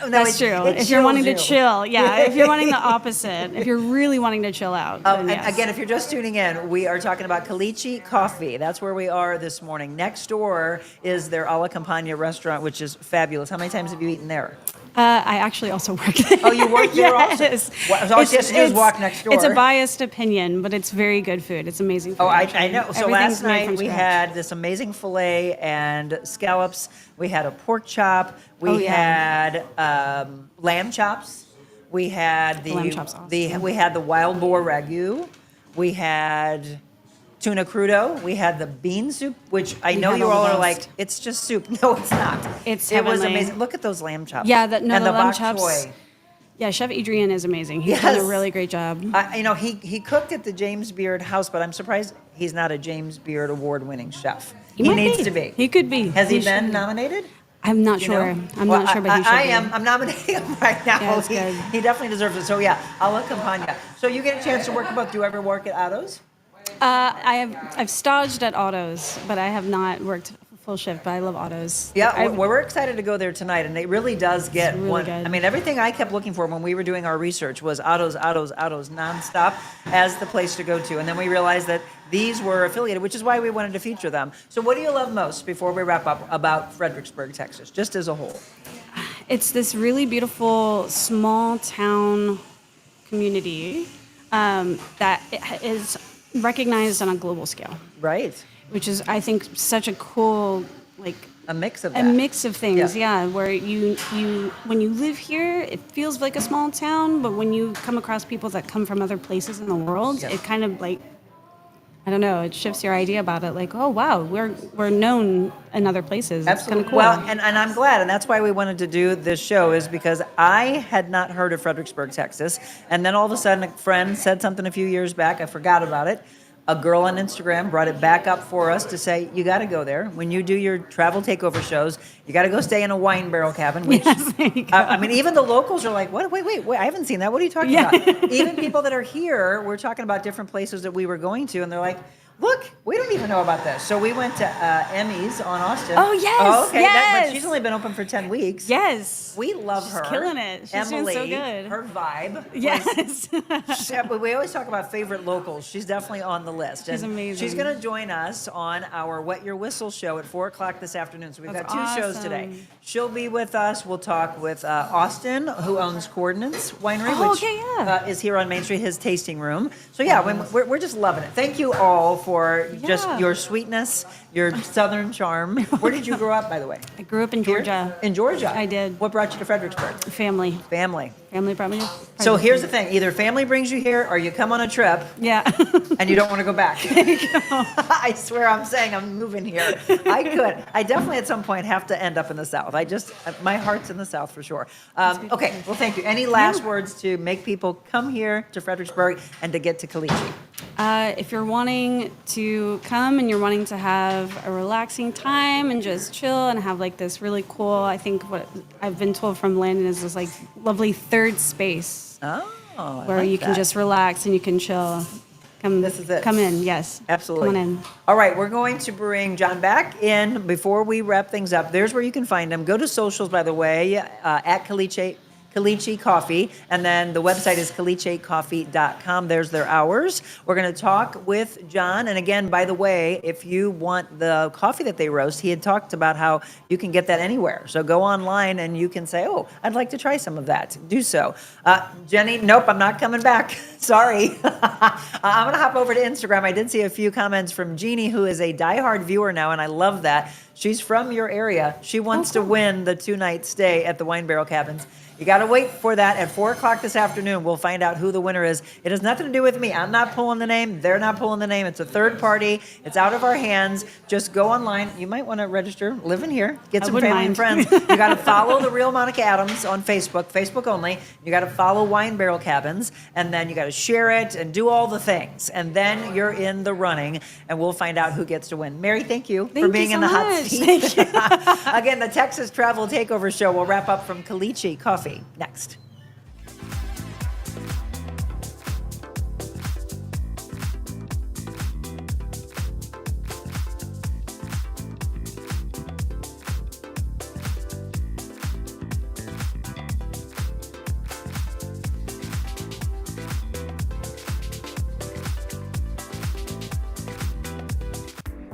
That's true. it If you're wanting to chills you. chill, yeah. If you're wanting the opposite, if you're really wanting to chill out. then And yes. again, if you're just tuning in, we are talking about Caliche Coffee. That's where we are this morning. Next door is their Alla Campagna restaurant, which is fabulous. How many times have you eaten there? I actually also work there. Oh, you work there also? Yes. Well, all she has to do is walk next door. It's a biased opinion, but it's very good food. It's amazing food. Oh, I actually. know. So Everything's last made night from we scratch. had this amazing filet and scallops. We had a pork chop. We Oh, yeah. had lamb chops. We had the Lamb chops awesome. we had the wild boar ragu. We had tuna crudo. We had the bean soup, which I know had you all all the are best. like, it's just soup. No, it's not. It's It was heavenly. amazing. Look at those lamb chops. Yeah, and the lamb bok chops. choy. Yeah, Chef Adrian is amazing. He's done Yes. a really great job. He cooked at the James Beard House, but I'm surprised he's not a James Beard award-winning chef. He might needs to be. He could be. Has he should been be. nominated? I'm not You sure. know? I'm Well, not sure, but he should I be. am. I'm nominating him right now. Yeah, it's he, good. he definitely deserves it. So yeah, Alla Campagna. So you get a chance to work both. Do you ever work at Otto's? I've staged at Otto's, but I have not worked full shift. But I love Otto's. Yeah, I've- we're excited to go there tonight, and it really does get really one. good. I mean, everything I kept looking for when we were doing our research was Otto's nonstop as the place to go to, and then we realized that these were affiliated, which is why we wanted to feature them. So, what do you love most before we wrap up about Fredericksburg, Texas, just as a whole? It's this really beautiful small town community that is recognized on a global scale, Right, which is, I think, such a cool, like, a mix of a that. mix of things. Yeah. Yeah, where you when you live here, it feels like a small town, but when you come across people that come from other places in the world, Yeah. it kind of like, I don't know, it shifts your idea about it. Like, oh wow, we're known in other places. It's kind of cool. Well, and I'm glad, and that's why we wanted to do this show, is because I had not heard of Fredericksburg, Texas, and then all of a sudden a friend said something a few years back. I forgot about it. A girl on Instagram brought it back up for us to say, you got to go there. When you do your travel takeover shows, you got to go stay in a wine barrel cabin. Which, Yes, there you go. I mean, even the locals are like, what? Wait, I haven't seen that. What are you talking Yeah. about? Even people that are here, we're talking about different places that we were going to, and they're like, Look, we don't even know about this. So we went to Emmy's on Austin. Oh, yes, Oh, okay. But yes. she's only been open for 10 weeks. Yes. We love She's her. killing it. She's Emily, doing so good. Her vibe. Yes. We always talk about favorite locals. She's definitely on the list. She's And amazing. She's going to join us on our Wet Your Whistle show at 4 o'clock this afternoon. So we've That's got 2 shows today. awesome. She'll be with us. We'll talk with Austin, who owns Coordinates Winery, Oh, which okay, yeah. is here on Main Street, his tasting room. So yeah, we're just loving it. Thank you all for just Yeah. your sweetness, your southern charm. Where did you grow up, by the way? I grew up in Here? Georgia. In Georgia? I did. What brought you to Fredericksburg? Family. Family. Family brought me to So here's the thing. Either family brings you here or you come on a trip Yeah. and you don't want to go back. I swear I'm saying I'm moving here. I definitely at some point have to end up in the South. My heart's in the South for sure. Okay, well, thank you. Any last words to make people come here to Fredericksburg and to get to Caliche? If you're wanting to come and you're wanting to have a relaxing time and just chill and have like this really cool, I think what I've been told from Landon is this like lovely third space Oh, I where like you can that. just relax and you can chill. Come, This is it. Come in, yes. Absolutely. Come on in. All right, we're going to bring John back in before we wrap things up. There's where you can find him. Go to socials, by the way, at Caliche Coffee, and then the website is calichecoffee.com. There's their hours. We're going to talk with John. And again, by the way, if you want the coffee that they roast, he had talked about how you can get that anywhere. So go online and you can say, oh, I'd like to try some of that. Do so. Jenny, nope, I'm not coming back. Sorry. I'm going to hop over to Instagram. I did see a few comments from Jeannie, who is a diehard viewer now, and I love that. She's from your area. She wants to win the 2-night stay at the Wine Barrel Cabins. You got to wait for that at 4 o'clock this afternoon. We'll find out who the winner is. It has nothing to do with me. I'm not pulling the name. They're not pulling the name. It's a third party. It's out of our hands. Just go online. You might want to register. Live in here. Get some wouldn't family and mind. friends. You got to follow the Real Monica Adams on Facebook, Facebook only. You got to follow Wine Barrel Cabins, and then you got to share it and do all the things. And then you're in the running, and we'll find out who gets to win. Mary, thank you for Thank being you in so the hot much. seat. Thank you. Again, the Texas Travel Takeover Show will wrap up from Caliche Coffee next.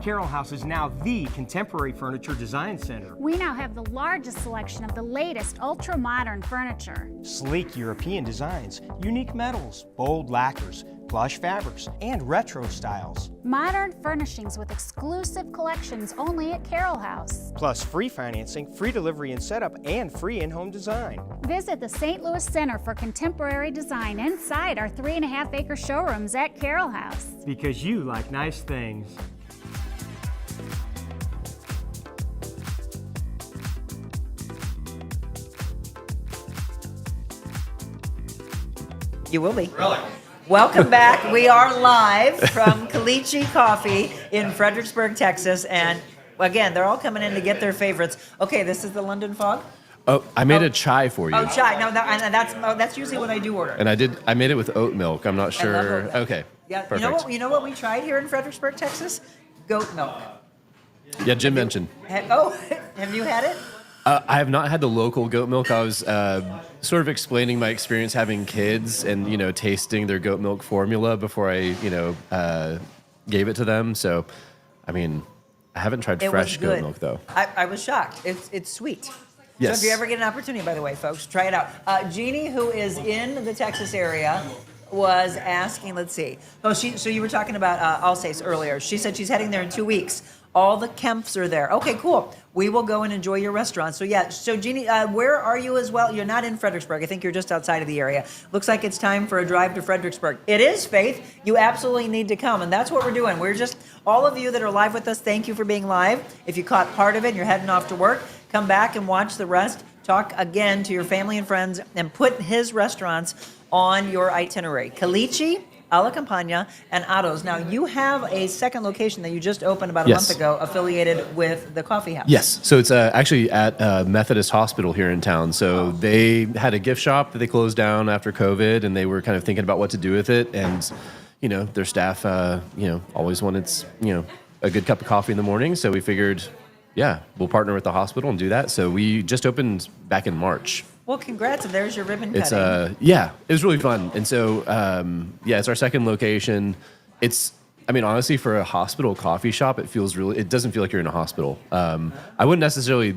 Carroll House is now the contemporary furniture design center. We now have the largest selection of the latest ultra-modern furniture. Sleek European designs, unique metals, bold lacquers, plush fabrics, and retro styles. Modern furnishings with exclusive collections only at Carroll House. Plus free financing, free delivery and setup, and free in-home design. Visit the St. Louis Center for Contemporary Design inside our 3.5-acre showrooms at Carroll House. Because you like nice things. You will be. Really? Welcome back. We are live from Caliche Coffee in Fredericksburg, Texas. And again, they're all coming in to get their favorites. Okay, this is the London Fog. Oh, I made a chai for you. Oh, chai. No, that's usually what I do order. And I made it with oat milk. I'm not I love oat sure. milk. Okay. Yeah, Perfect. you know what we tried here in Fredericksburg, Texas? Goat milk. Yeah, Jim mentioned. Have you had it? I have not had the local goat milk. I was sort of explaining my experience having kids and, tasting their goat milk formula before I, gave it to them. So, I mean, I haven't tried It fresh was good. goat milk, though. I was shocked. It's sweet. Yes. So if you ever get an opportunity, by the way, folks, try it out. Jeannie, who is in the Texas area, was asking, let's see. So you were talking about Alsace earlier. She said she's heading there in 2 weeks. All the Kempfs are there. Okay, cool. We will go and enjoy your restaurant. So yeah, so Jeannie, where are you as well? You're not in Fredericksburg. I think you're just outside of the area. Looks like it's time for a drive to Fredericksburg. It is, Faith. You absolutely need to come, and that's what we're doing. We're just, all of you that are live with us, thank you for being live. If you caught part of it and you're heading off to work, come back and watch the rest. Talk again to your family and friends and put his restaurants on your itinerary. Caliche, Alla Campagna, and Otto's. Now, you have a second location that you just opened about a Yes. month ago affiliated with the coffee house. Yes. So it's actually at Methodist Hospital here in town. So they had a gift shop that they closed down after COVID, and they were kind of thinking about what to do with it. And, their staff, always wanted, a good cup of coffee in the morning. So we figured, we'll partner with the hospital and do that. So we just opened back in March. Well, congrats, and there's your ribbon cutting. It's it was really fun. And so it's our second location. Honestly, for a hospital coffee shop, it doesn't feel like you're in a hospital. I wouldn't necessarily,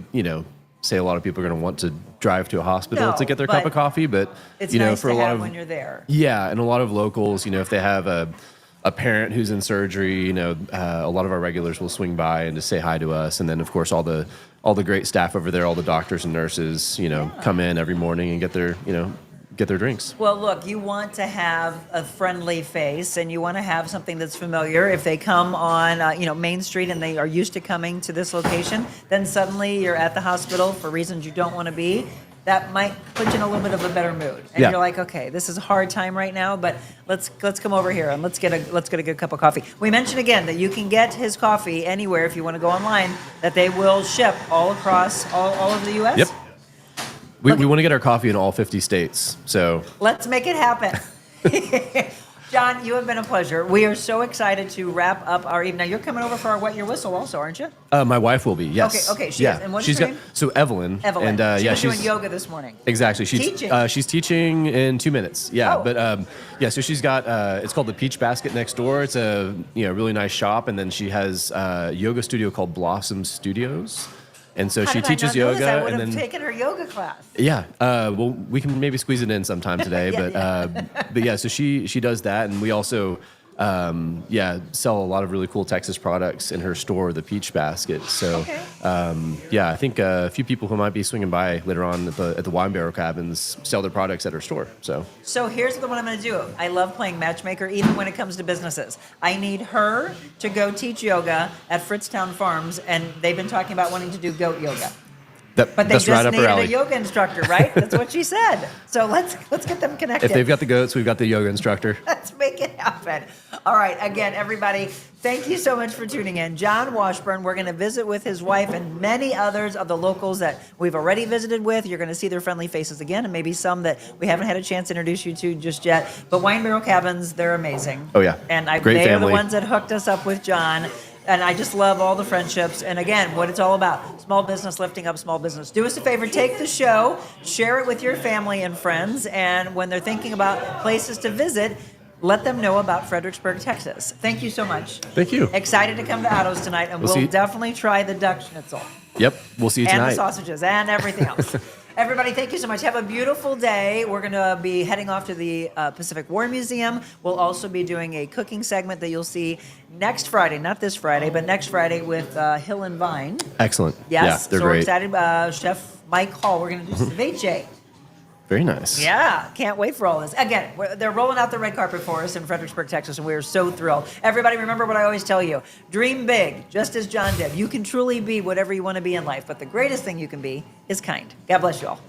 say a lot of people are going to want to drive to a hospital to get their cup of coffee, but it's nice for to a lot have of when you're there. Yeah, and a lot of locals, if they have a parent who's in surgery, a lot of our regulars will swing by and just say hi to us, and then of course all the great staff over there, all the doctors and nurses, come in every morning and get their drinks. Well, look, you want to have a friendly face, and you want to have something that's familiar. If they come on, Main Street, and they are used to coming to this location, then suddenly you're at the hospital for reasons you don't want to be. That might put you in a little bit of a better mood, and you're like, okay, this is a hard time right now, but let's come over here and let's get a good cup of coffee. We mentioned again that you can get his coffee anywhere if you want to go online. That they will ship all across all of the U.S. Yep. We want to get our coffee in all 50 states, so let's make it happen. John, you have been a pleasure. We are so excited to wrap up our evening. Now, you're coming over for our Wet Your Whistle also, aren't you? My wife will be, yes. Okay, she is. And what's her name? So Evelyn. Evelyn. And, She was doing yoga this morning. Exactly. She's teaching in 2 minutes. Yeah, Oh. but so she's got it's called the Peach Basket next door. It's a really nice shop, and then she has a yoga studio called Blossom Studios. And so she teaches yoga, I would and have then taken her yoga class. yeah. Well, we can maybe squeeze it in sometime today, but yeah. So she does that, and we also sell a lot of really cool Texas products in her store, the Peach Basket. So I think a few people who might be swinging by later on at the Wine Barrel Cabins sell their products at her store. So here's what I'm going to do. I love playing matchmaker, even when it comes to businesses. I need her to go teach yoga at Fritztown Farms, and they've been talking about wanting to do goat yoga. But they that's just right up her needed alley. a yoga instructor, right? That's what she said. So let's get them connected. If they've got the goats, we've got the yoga instructor. Let's make it happen. All right. Again, everybody, thank you so much for tuning in. John Washburn, we're going to visit with his wife and many others of the locals that we've already visited with. You're going to see their friendly faces again, and maybe some that we haven't had a chance to introduce you to just yet. But Wine Barrel Cabins, they're amazing. Oh, yeah. And Great they are family. the ones that hooked us up with John. And I just love all the friendships. And again, what it's all about, small business, lifting up small business. Do us a favor, take the show, share it with your family and friends. And when they're thinking about places to visit, let them know about Fredericksburg, Texas. Thank you so much. Thank you. Excited to come to Otto's tonight. And we'll definitely try the duck schnitzel. Yep. We'll see you tonight. And the sausages and everything else. Everybody, thank you so much. Have a beautiful day. We're going to be heading off to the Pacific War Museum. We'll also be doing a cooking segment that you'll see next Friday, not this Friday, but next Friday with Hill and Vine. Excellent. Yes, Yeah, they're so great. we're excited. Chef Mike Hall, we're going to do ceviche. Very nice. Yeah, can't wait for all this. Again, they're rolling out the red carpet for us in Fredericksburg, Texas, and we are so thrilled. Everybody, remember what I always tell you. Dream big, just as John did. You can truly be whatever you want to be in life, but the greatest thing you can be is kind. God bless you all.